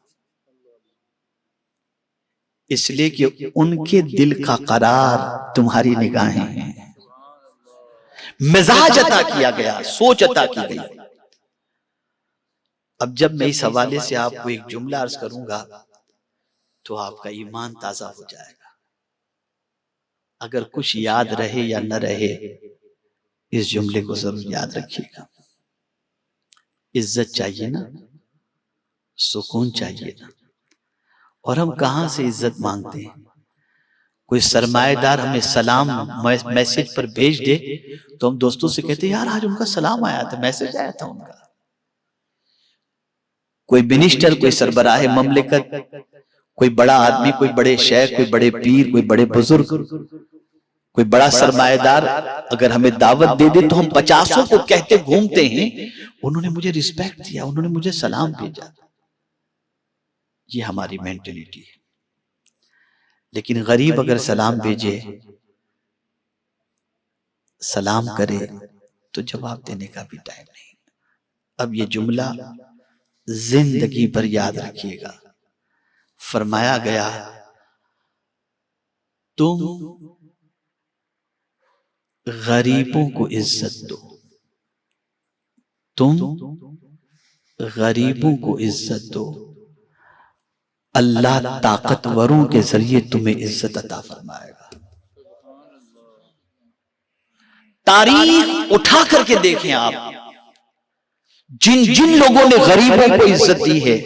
اس لیے کہ ان کے دل کا قرار تمہاری نگاہیں ہیں. مزاج عطا کیا گیا، سوچ عطا کی گئی. اب جب میں اس حوالے سے آپ کو ایک جملہ عرض کروں گا تو آپ کا ایمان تازہ ہو جائے گا. اگر کچھ یاد رہے یا نہ رہے، اس جملے کو ضرور یاد رکھیے گا. عزت چاہیے نا، سکون چاہیے نا، اور ہم کہاں سے عزت مانگتے ہیں؟ کوئی سرمایہ دار ہمیں سلام میسج پر بھیج دے تو ہم دوستوں سے کہتے ہیں یار آج ان کا سلام آیا تھا، میسج آیا تھا ان کا. کوئی منسٹر، کوئی سربراہ مملکت، کوئی بڑا آدمی، کوئی بڑے شیخ، کوئی بڑے پیر، کوئی بڑے بزرگ، کوئی بڑا سرمایہ دار اگر ہمیں دعوت دے دے تو ہم 50 کو کہتے گھومتے ہیں انہوں نے مجھے رسپیکٹ دیا، انہوں نے مجھے سلام بھیجا. یہ ہماری مینٹلیٹی ہے. لیکن غریب اگر سلام بھیجے، سلام کرے تو جواب دینے کا بھی ٹائم نہیں. اب یہ جملہ زندگی بھر یاد رکھیے گا. فرمایا گیا تم غریبوں کو عزت دو، تم غریبوں کو عزت دو، اللہ طاقتوروں کے ذریعے تمہیں عزت عطا فرمائے گا. تاریخ اٹھا کر کے دیکھیں آپ، جن جن لوگوں نے غریبوں کو عزت دی ہے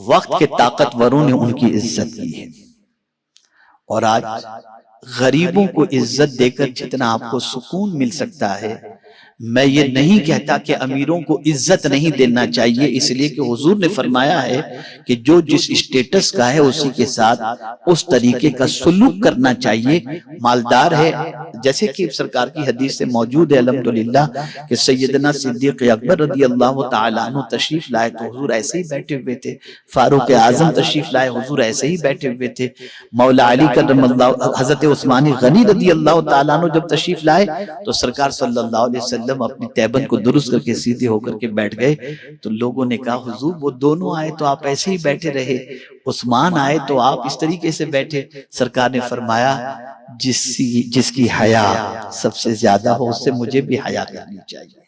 وقت کے طاقتوروں نے ان کی عزت کی ہے. اور آج غریبوں کو عزت دے کر جتنا آپ کو سکون مل سکتا ہے، میں یہ نہیں کہتا کہ امیروں کو عزت نہیں دینا چاہیے، اس لیے کہ حضور نے فرمایا ہے کہ جو جس اسٹیٹس کا ہے اسی کے ساتھ اس طریقے کا سلوک کرنا چاہیے. مالدار ہے، جیسے کہ سرکار کی حدیث سے موجود ہے الحمدللہ کہ سیدنا صدیق اکبر رضی اللہ تعالیٰ عنہ تشریف لائے تو حضور ایسے ہی بیٹھے ہوئے تھے. فاروق اعظم تشریف لائے، حضور ایسے ہی بیٹھے ہوئے تھے. مولا علی کرم اللہ، حضرت عثمان غنی رضی اللہ تعالیٰ عنہ جب تشریف لائے تو سرکار صلی اللہ علیہ وسلم اپنی تیبن کو درست کر کے سیدھے ہو کر کے بیٹھ گئے. تو لوگوں نے کہا حضور وہ دونوں آئے تو آپ ایسے ہی بیٹھے رہے، عثمان آئے تو آپ اس طریقے سے بیٹھے. سرکار نے فرمایا جس کی حیا سب سے زیادہ ہو اس سے مجھے بھی حیا کرنی چاہیے.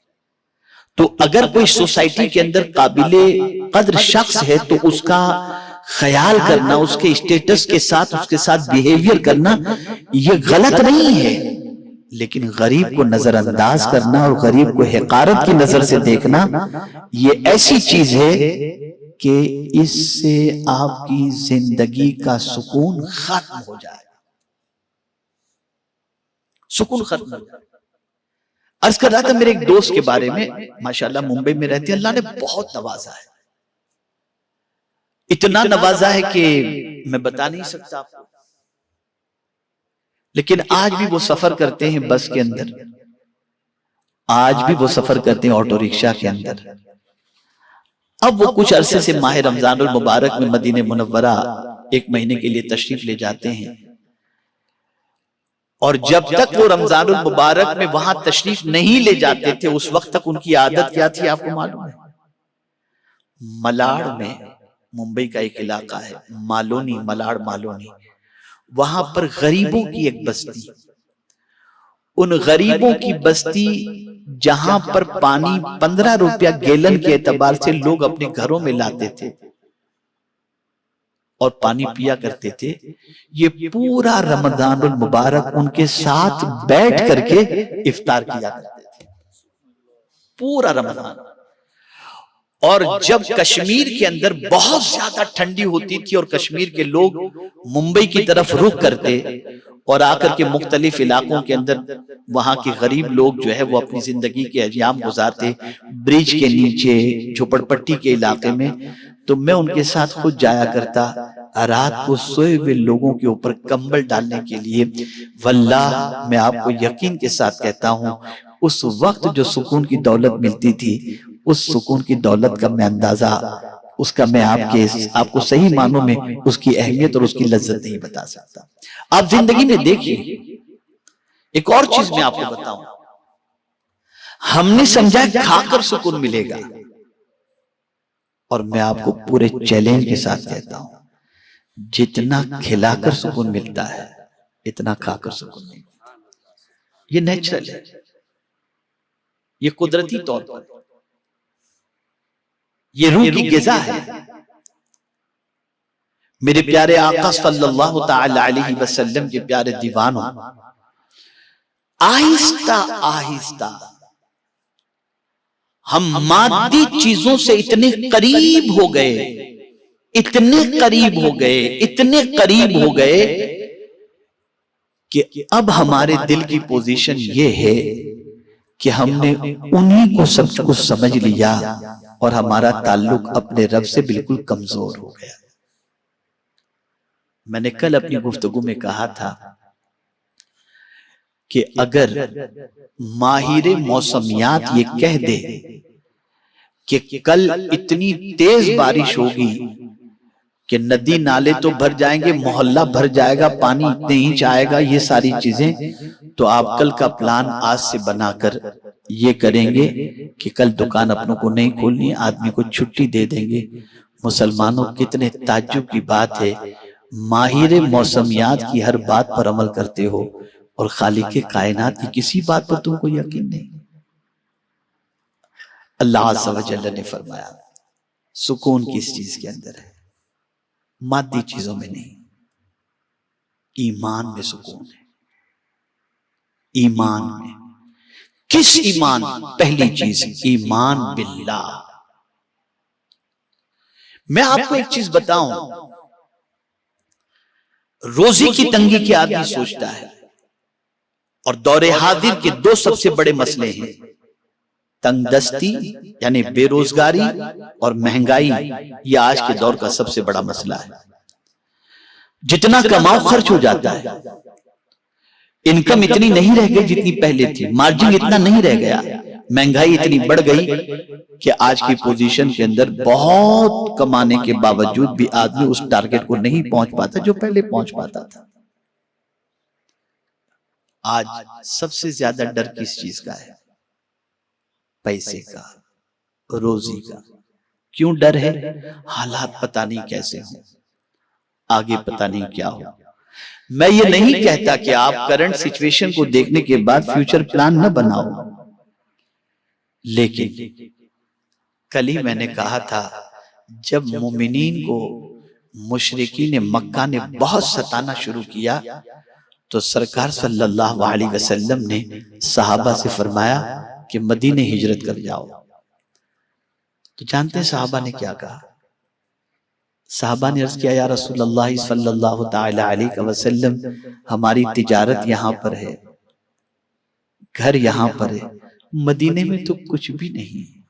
تو اگر کوئی سوسائٹی کے اندر قابل قدر شخص ہے تو اس کا خیال کرنا، اس کے اسٹیٹس کے ساتھ اس کے ساتھ بیہیویئر کرنا یہ غلط نہیں ہے. لیکن غریب کو نظر انداز کرنا اور غریب کو حقارت کی نظر سے دیکھنا یہ ایسی چیز ہے کہ اس سے آپ کی زندگی کا سکون ختم ہو جائے گا. سکون ختم ہو جائے گا. عرض کر رہا تھا میرے ایک دوست کے بارے میں، ماشاءاللہ ممبئی میں رہتے ہیں، اللہ نے بہت نوازا ہے، اتنا نوازا ہے کہ میں بتا نہیں سکتا آپ کو. لیکن آج بھی وہ سفر کرتے ہیں بس کے اندر، آج بھی وہ سفر کرتے ہیں آٹو رکشہ کے اندر۔ اب وہ کچھ عرصے سے ماہ رمضان المبارک میں مدینہ منورہ 1 مہینے کے لیے تشریف لے جاتے ہیں، اور جب تک وہ رمضان المبارک میں وہاں تشریف نہیں لے جاتے تھے اس وقت تک ان کی عادت کیا تھی آپ کو معلوم ہے؟ ملاڑ میں، ممبئی کا ایک علاقہ ہے مالونی، ملاڑ مالونی، وہاں پر غریبوں کی ایک بستی، ان غریبوں کی بستی جہاں پر پانی 15 روپیہ گیلن کے اعتبار سے لوگ اپنے گھروں میں لاتے تھے اور پانی پیا کرتے تھے، یہ پورا رمضان المبارک ان کے ساتھ بیٹھ کر کے افطار کیا کرتے تھے پورا رمضان۔ اور جب کشمیر کے اندر بہت زیادہ ٹھنڈی ہوتی تھی اور کشمیر کے لوگ ممبئی کی طرف رخ کرتے اور آ کر کے مختلف علاقوں کے اندر وہاں کے غریب لوگ جو ہے وہ اپنی زندگی کے ایام گزارتے برج کے نیچے جھوپڑ پٹی کے علاقے میں، تو میں ان کے ساتھ خود جایا کرتا رات کو سوئے ہوئے لوگوں کے اوپر کمبل ڈالنے کے لیے۔ واللہ میں آپ کو یقین کے ساتھ کہتا ہوں اس وقت جو سکون کی دولت ملتی تھی، اس سکون کی دولت کا میں اندازہ، اس کا میں آپ کو صحیح معنوں میں اس کی اہمیت اور اس کی لذت نہیں بتا سکتا۔ آپ زندگی میں دیکھیے، ایک اور چیز میں آپ کو بتاؤں، ہم نے سمجھا کھا کر سکون ملے گا، اور میں آپ کو پورے چیلنج کے ساتھ کہتا ہوں جتنا کھلا کر سکون ملتا ہے اتنا کھا کر سکون نہیں ملتا۔ یہ نیچرل ہے، یہ قدرتی طور پر، یہ روح کی غذا ہے۔ میرے پیارے آقا صلی اللہ تعالی علیہ وسلم کے پیارے دیوانوں، آہستہ آہستہ ہم مادی چیزوں سے اتنے قریب ہو گئے، اتنے قریب ہو گئے، اتنے قریب ہو گئے کہ اب ہمارے دل کی پوزیشن یہ ہے کہ ہم نے انہی کو سب کچھ سمجھ لیا اور ہمارا تعلق اپنے رب سے بالکل کمزور ہو گیا۔ میں نے کل اپنی گفتگو میں کہا تھا کہ اگر ماہر موسمیات یہ کہہ دے کہ کل اتنی تیز بارش ہوگی کہ ندی نالے تو بھر جائیں گے، محلہ بھر جائے گا، پانی اتنے انچ آئے گا، یہ ساری چیزیں، تو آپ کل کا پلان آج سے بنا کر یہ کریں گے کہ کل دکان اپنوں کو نہیں کھولنی، آدمی کو چھٹی دے دیں گے۔ مسلمانوں کتنے تعجب کی بات ہے، ماہر موسمیات کی ہر بات پر عمل کرتے ہو اور خالق کائنات کی کسی بات پر تم کو یقین نہیں۔ اللہ عز و جل نے فرمایا سکون کس چیز کے اندر ہے؟ مادی چیزوں میں نہیں، ایمان میں سکون ہے۔ ایمان میں، کس ایمان؟ پہلی چیز ایمان باللہ۔ میں آپ کو ایک چیز بتاؤں، روزی کی تنگی کے آدمی سوچتا ہے، اور دور حاضر کے 2 سب سے بڑے مسئلے ہیں، تنگ دستی یعنی بے روزگاری اور مہنگائی، یہ آج کے دور کا سب سے بڑا مسئلہ ہے۔ جتنا کماؤ خرچ ہو جاتا ہے، انکم اتنی نہیں رہ گئی جتنی پہلے تھی، مارجن اتنا نہیں رہ گیا، مہنگائی اتنی بڑھ گئی کہ آج کی پوزیشن کے اندر بہت کمانے کے باوجود بھی آدمی اس ٹارگٹ کو نہیں پہنچ پاتا جو پہلے پہنچ پاتا تھا۔ آج سب سے زیادہ ڈر کس چیز کا ہے؟ پیسے کا، روزی کا۔ کیوں ڈر ہے؟ حالات پتہ نہیں کیسے ہوں، آگے پتہ نہیں کیا ہو۔ میں یہ نہیں کہتا کہ آپ کرنٹ سچویشن کو دیکھنے کے بعد فیوچر پلان نہ بناؤ، لیکن کل ہی میں نے کہا تھا جب مومنین کو مشرکین مکہ نے بہت ستانا شروع کیا تو سرکار صلی اللہ علیہ وسلم نے صحابہ سے فرمایا کہ مدینے ہجرت کر جاؤ۔ تو جانتے ہیں صحابہ نے کیا کہا؟ صحابہ نے عرض کیا یا رسول اللہ صلی اللہ تعالی علیہ وسلم، ہماری تجارت یہاں پر ہے، گھر یہاں پر ہے، مدینے میں تو کچھ بھی نہیں،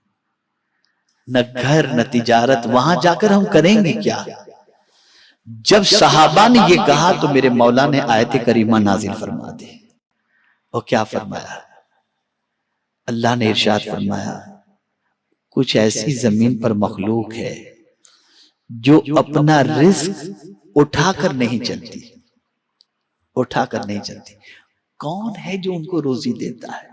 نہ گھر نہ تجارت، وہاں جا کر ہم کریں گے کیا؟ جب صحابہ نے یہ کہا تو میرے مولا نے آیت کریمہ نازل فرما دی. اور کیا فرمایا؟ اللہ نے ارشاد فرمایا کچھ ایسی زمین پر مخلوق ہے جو اپنا رزق اٹھا کر نہیں چلتی. اٹھا کر نہیں چلتی. کون ہے جو ان کو روزی دیتا ہے؟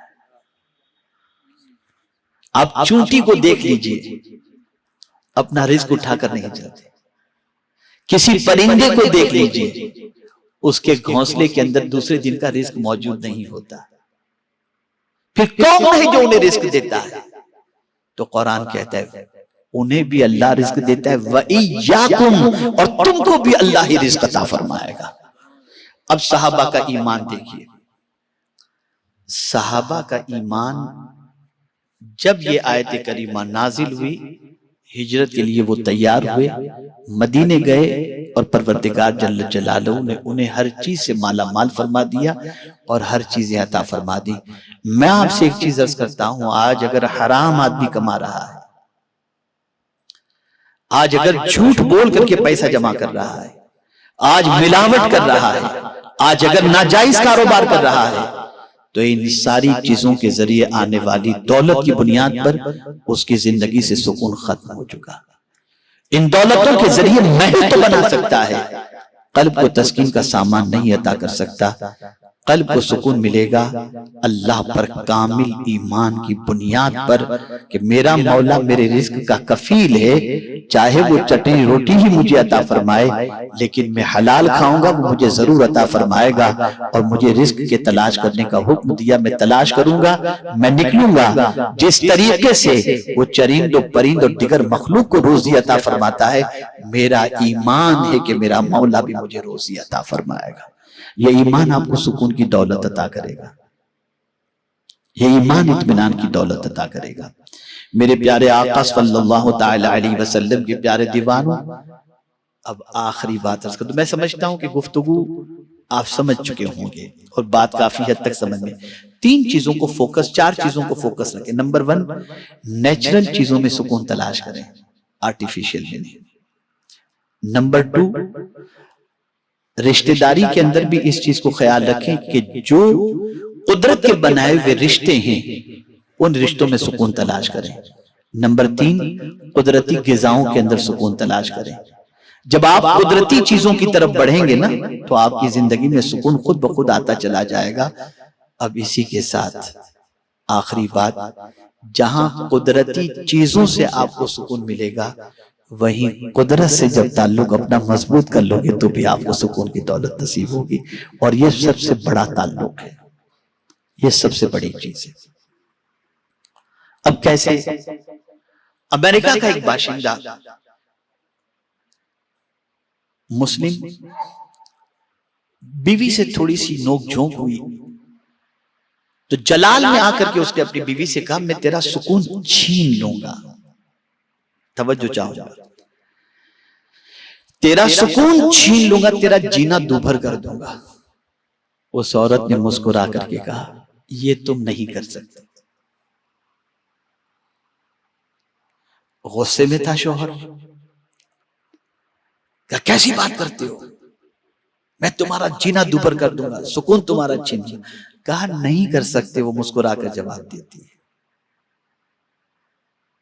آپ چونٹی کو دیکھ لیجئے، اپنا رزق اٹھا کر نہیں چلتے. کسی پرندے کو دیکھ لیجئے، اس کے گھونسلے کے اندر دوسرے دن کا رزق موجود نہیں ہوتا. پھر کون ہے جو انہیں رزق دیتا ہے؟ تو قرآن کہتا ہے انہیں بھی اللہ رزق دیتا ہے وَإِيَّاكُمْ، اور تم کو بھی اللہ ہی رزق عطا فرمائے گا. اب صحابہ کا ایمان دیکھیے. صحابہ کا ایمان، جب یہ آیت کریمہ نازل ہوئی، ہجرت کے لیے وہ تیار ہوئے، مدینے گئے، اور پروردگار جل جلالہ نے انہیں ہر چیز سے مالا مال فرما دیا اور ہر چیزیں عطا فرما دی. میں آپ سے ایک چیز عرض کرتا ہوں، آج اگر حرام آدمی کما رہا ہے، آج اگر جھوٹ بول کر کے پیسہ جمع کر رہا ہے، آج ملاوٹ کر رہا ہے، آج اگر ناجائز کاروبار کر رہا ہے، تو ان ساری چیزوں کے ذریعے آنے والی دولت کی بنیاد پر اس کی زندگی سے سکون ختم ہو چکا. ان دولتوں کے ذریعے محل تو بنا سکتا ہے، قلب کو تسکین کا سامان نہیں عطا کر سکتا. قلب کو سکون ملے گا اللہ پر کامل ایمان کی بنیاد پر کہ میرا مولا میرے رزق کا کفیل ہے، چاہے وہ چٹنی روٹی ہی مجھے عطا فرمائے لیکن میں حلال کھاؤں گا، وہ مجھے ضرور عطا فرمائے گا. اور مجھے رزق کے تلاش کرنے کا حکم دیا، میں تلاش کروں گا، میں نکلوں گا. جس طریقے سے وہ چرند و پرند اور دیگر مخلوق کو روزی عطا فرماتا ہے، میرا ایمان ہے کہ میرا مولا بھی مجھے روزی عطا فرمائے گا. یہ ایمان آپ کو سکون کی دولت عطا کرے گا. یہ ایمان اطمینان کی دولت عطا کرے گا. میرے پیارے آقا صلی اللہ تعالی علیہ وسلم کے پیارے دیوانوں، اب آخری بات عرض کرتا ہوں. میں سمجھتا ہوں کہ گفتگو آپ سمجھ چکے ہوں گے اور بات کافی حد تک سمجھ میں. 3 چیزوں کو فوکس، 4 چیزوں کو فوکس رکھیں. نمبر 1، نیچرل چیزوں میں سکون تلاش کریں، آرٹیفیشل میں نہیں. نمبر 2، رشتہ داری کے اندر بھی اس چیز کو خیال رکھیں کہ جو قدرت کے بنائے ہوئے رشتے ہیں ان رشتوں میں سکون تلاش کریں. نمبر 3، قدرتی غذاؤں کے اندر سکون تلاش کریں. جب آپ قدرتی چیزوں کی طرف بڑھیں گے نا تو آپ کی زندگی میں سکون خود بخود آتا چلا جائے گا. اب اسی کے ساتھ آخری بات، جہاں قدرتی چیزوں سے آپ کو سکون ملے گا، وہیں قدرت سے جب تعلق اپنا مضبوط کر لو گے تو بھی آپ کو سکون کی دولت نصیب ہوگی. اور یہ سب سے بڑا تعلق ہے، یہ سب سے بڑی چیز ہے. اب کیسے؟ امریکہ کا ایک باشندہ مسلم، بیوی سے تھوڑی سی نوک جھونک ہوئی تو جلال میں آ کر کے اس نے اپنی بیوی سے کہا میں تیرا سکون چھین لوں گا. توجہ چاہو گا، تیرا سکون چھین لوں گا، تیرا جینا دوبھر کر دوں گا. اس عورت نے مسکرا کر کے کہا یہ تم نہیں کر سکتے. غصے میں تھا شوہر، کہا کیسی بات کرتے ہو، میں تمہارا جینا دوبھر کر دوں گا، سکون تمہارا چھین لوں گا. کہا نہیں کر سکتے. وہ مسکرا کر جواب دیتی ہے.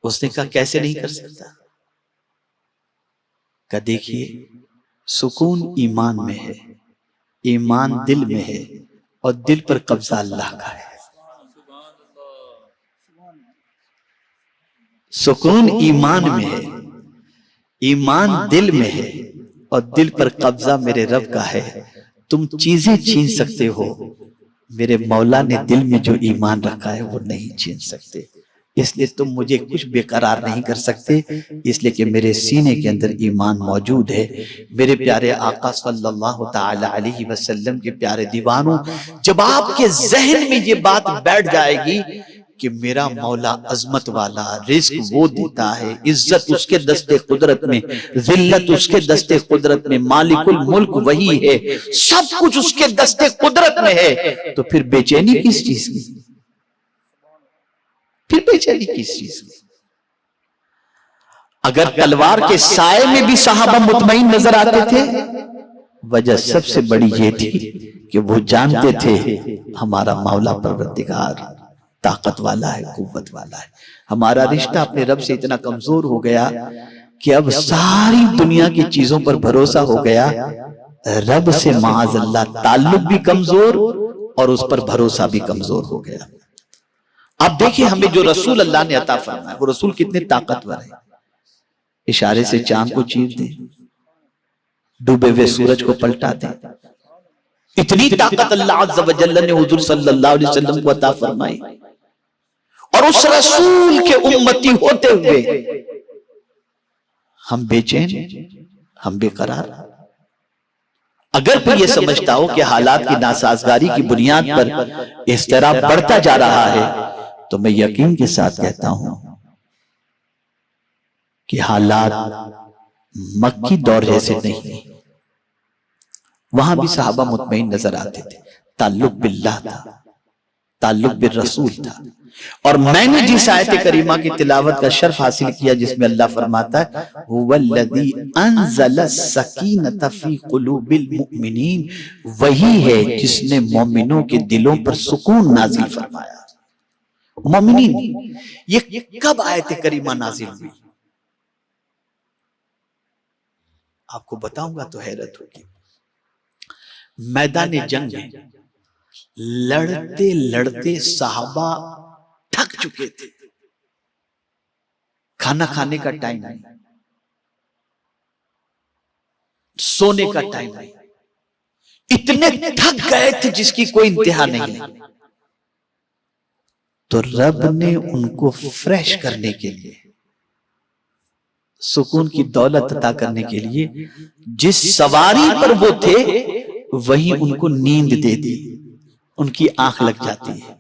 اس نے کہا کیسے نہیں کر سکتا؟ کہ دیکھیے سکون ایمان میں ہے، ایمان دل میں ہے، اور دل پر قبضہ اللہ کا ہے. سکون ایمان میں ہے، ایمان دل میں ہے، اور دل پر قبضہ میرے رب کا ہے. تم چیزیں چھین سکتے ہو، میرے مولا نے دل میں جو ایمان رکھا ہے وہ نہیں چھین سکتے. اس لیے تم مجھے کچھ بے قرار نہیں کر سکتے، اس لیے کہ میرے سینے کے اندر ایمان موجود ہے. میرے پیارے آقا صلی اللہ تعالی علیہ وسلم کے پیارے دیوانوں، جب آپ کے ذہن میں یہ بات بیٹھ جائے گی کہ میرا مولا عظمت والا، رزق وہ دیتا ہے، عزت اس کے دست قدرت میں، ذلت اس کے دست قدرت میں، مالک الملک وہی ہے، سب کچھ اس کے دست قدرت میں ہے، تو پھر بے چینی کس چیز کی؟ پھر بے چینی کس چیز کی؟ اگر تلوار کے سائے میں بھی صحابہ مطمئن نظر آتے تھے، وجہ سب سے بڑی یہ تھی کہ وہ جانتے تھے ہمارا مولا پروردگار طاقت والا ہے، قوت والا ہے. ہمارا رشتہ اپنے رب سے اتنا کمزور ہو گیا کہ اب ساری دنیا کی چیزوں پر بھروسہ ہو گیا، رب سے معاذ اللہ تعلق بھی کمزور اور اس پر بھروسہ بھی کمزور ہو گیا. اب دیکھیں ہمیں جو رسول اللہ نے عطا فرمایا، وہ رسول کتنے طاقتور ہیں. اشارے سے چاند کو چیر دیں، ڈوبے ہوئے سورج کو پلٹا دیں. اتنی طاقت اللہ عز و جل نے حضور صلی اللہ علیہ وسلم کو عطا فرمائی، اور اس رسول کے امتی ہوتے ہوئے ہم بے چین، ہم بے قرار. اگر کوئی یہ سمجھتا ہو کہ حالات کی ناسازگاری کی بنیاد پر اضطراب بڑھتا جا رہا ہے، تو میں یقین کے ساتھ کہتا ہوں کہ حالات مکی دور جیسے نہیں. وہاں بھی صحابہ مطمئن نظر آتے تھے، تعلق باللہ تھا، تعلق بالرسول تھا. اور میں نے جس آیت کریمہ کی تلاوت کا شرف حاصل کیا جس میں اللہ فرماتا ہے هو الذی انزل السکینۃ فی قلوب المؤمنین، وہی ہے جس نے مومنوں کے دلوں پر سکون نازل فرمایا. مومنین، یہ کب آیت کریمہ نازل ہوئی؟ آپ کو بتاؤں گا تو حیرت ہوگی. میدان جنگ میں لڑتے لڑتے صحابہ تھک چکے تھے، کھانا کھانے کا ٹائم نہیں، سونے کا ٹائم نہیں، اتنے تھک گئے تھے جس کی کوئی انتہا نہیں ہے. تو رب نے ان کو فریش کرنے کے لیے، سکون کی دولت عطا کرنے کے لیے، جس سواری پر وہ تھے وہی ان کو نیند دے دی. ان کی آنکھ لگ جاتی ہے،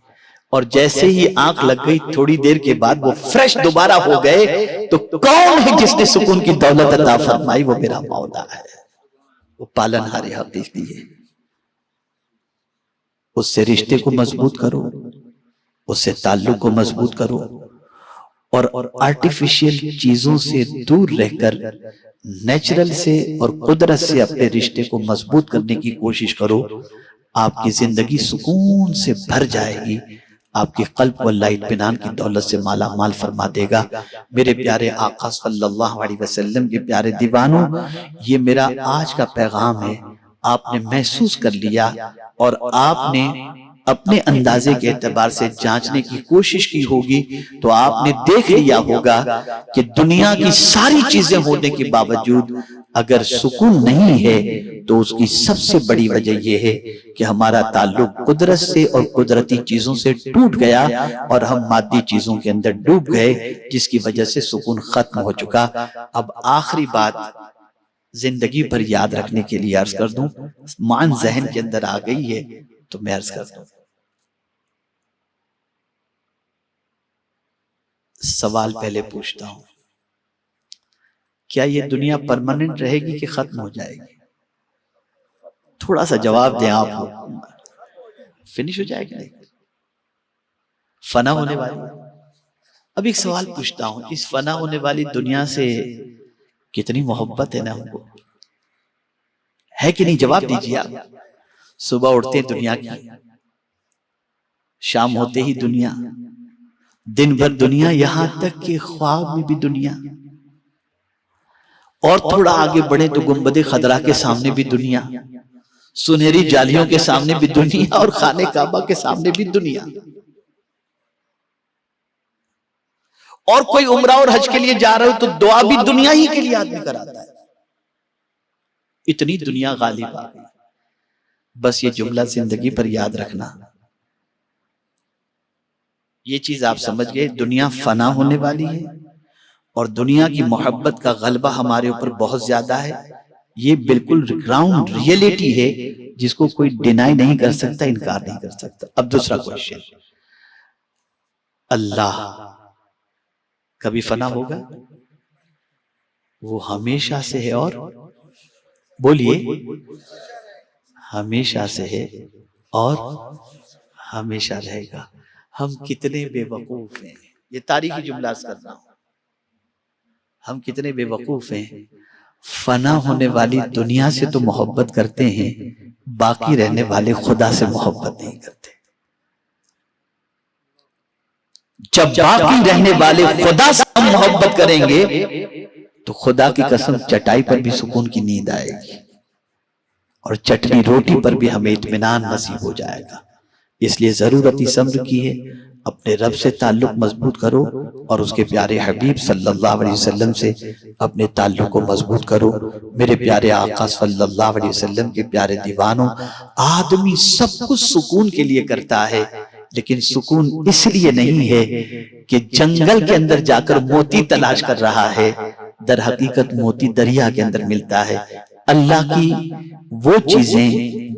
اور جیسے ہی آنکھ لگ گئی تھوڑی دیر کے بعد وہ فریش دوبارہ ہو گئے. تو کون ہے جس نے سکون کی دولت عطا فرمائی؟ وہ میرا مولا ہے، وہ پالنہار حقیقی ہے. اس سے رشتے کو مضبوط کرو، اس سے تعلق کو مضبوط کرو، اور آرٹیفیشل چیزوں سے دور رہ کر نیچرل سے اور قدرت سے اپنے رشتے کو مضبوط کرنے کی کوشش کرو. آپ کی زندگی سکون سے بھر جائے گی، آپ کے قلب کو اللہ اطمینان کی دولت سے مالا مال فرما دے گا. میرے پیارے آقا صلی اللہ علیہ وسلم کے پیارے دیوانوں، یہ میرا آج کا پیغام ہے. آپ نے محسوس کر لیا اور آپ نے اپنے اندازے کے اعتبار سے جانچنے کی کوشش کی ہوگی، تو آپ نے دیکھ لیا ہوگا کہ دنیا کی ساری چیزیں ہونے کے باوجود اگر سکون نہیں ہے تو اس کی سب سے بڑی وجہ یہ ہے کہ ہمارا تعلق قدرت سے اور قدرتی چیزوں سے ٹوٹ گیا اور ہم مادی چیزوں کے اندر ڈوب گئے، جس کی وجہ سے سکون ختم ہو چکا. اب آخری بات زندگی بھر یاد رکھنے کے لیے عرض کر دوں، مان ذہن کے اندر آ گئی ہے تو میں عرض کر دوں. سوال پہلے پوچھتا ہوں، کیا یہ دنیا پرماننٹ رہے گی کہ ختم ہو جائے گی؟ تھوڑا سا جواب دیں آپ لوگ. فنش ہو جائے گی؟ نہیں، فنا ہونے والی. اب ایک سوال پوچھتا ہوں، اس فنا ہونے والی دنیا سے کتنی محبت ہے نا ہم کو، ہے کہ نہیں؟ جواب دیجیے آپ. صبح اٹھتے دنیا کی، شام ہوتے ہی دنیا، دن بھر دنیا، یہاں تک کہ خواب میں بھی دنیا، اور تھوڑا آگے بڑھے تو گنبد خضرا کے سامنے بھی دنیا، سنہری جالیوں کے سامنے بھی دنیا، اور خانہ کعبہ کے سامنے بھی دنیا. اور کوئی عمرہ اور حج کے لیے جا رہے ہو تو دعا بھی دنیا ہی کے لیے آدمی کراتا ہے. اتنی دنیا غالب آ گئی. بس یہ جملہ زندگی پر یاد رکھنا، یہ چیز آپ سمجھ گئے، دنیا فنا ہونے والی ہے اور دنیا کی محبت کا غلبہ ہمارے اوپر بہت زیادہ ہے. یہ بالکل گراؤنڈ ریئلٹی ہے جس کو کوئی ڈینائی نہیں کر سکتا، انکار نہیں کر سکتا. اب دوسرا کوشچن، اللہ کبھی فنا ہوگا؟ وہ ہمیشہ سے ہے، اور بولیے، ہمیشہ سے ہے اور ہمیشہ رہے گا. ہم کتنے بے وقوف ہیں. یہ تاریخی جملہ کر رہا ہوں. ہم کتنے بے وقوف ہیں، فنا ہونے والی دنیا سے تو محبت کرتے ہیں، باقی رہنے والے خدا سے محبت نہیں کرتے۔ جب باقی رہنے والے خدا سے ہم محبت کریں گے تو خدا کی قسم چٹائی پر بھی سکون کی نیند آئے گی، اور چٹنی روٹی پر بھی ہمیں اطمینان نصیب ہو جائے گا۔ اس لیے ضرورت صبر کی ہے، اپنے رب سے تعلق مضبوط کرو، اور اس کے پیارے حبیب صلی اللہ علیہ وسلم سے اپنے تعلق کو مضبوط کرو۔ میرے پیارے آقا صلی اللہ علیہ وسلم کے پیارے دیوانوں، آدمی سب کچھ سکون کے لیے کرتا ہے، لیکن سکون اس لیے نہیں ہے کہ جنگل کے اندر جا کر موتی تلاش کر رہا ہے، در حقیقت موتی دریا کے اندر ملتا ہے۔ اللہ کی وہ چیزیں،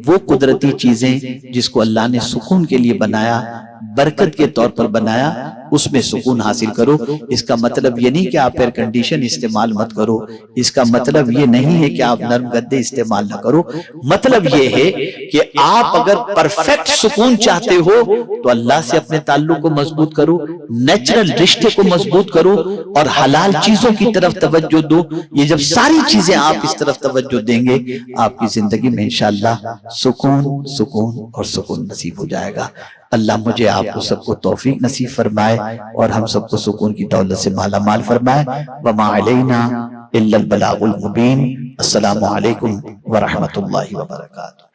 وہ قدرتی چیزیں جس کو اللہ نے سکون کے لیے بنایا، برکت کے طور پر بنایا، اس میں سکون حاصل کرو۔ اس کا مطلب یہ نہیں کہ آپ ایئر کنڈیشن استعمال مت کرو، اس کا مطلب یہ نہیں ہے کہ آپ نرم گدے استعمال نہ کرو، مطلب یہ ہے کہ آپ اگر پرفیکٹ سکون چاہتے ہو تو اللہ سے اپنے تعلق کو مضبوط کرو، نیچرل رشتے کو مضبوط کرو، اور حلال چیزوں کی طرف توجہ دو۔ یہ جب ساری چیزیں آپ اس طرف توجہ دیں گے، آپ کی زندگی میں انشاءاللہ سکون سکون اور سکون نصیب ہو جائے گا۔ اللہ مجھے آپ کو سب کو توفیق نصیب فرمائے، اور ہم سب کو سکون کی دولت سے مالا مال فرمائے۔ وما علینا الا البلاغ المبین۔ السلام علیکم ورحمۃ اللہ وبرکاتہ۔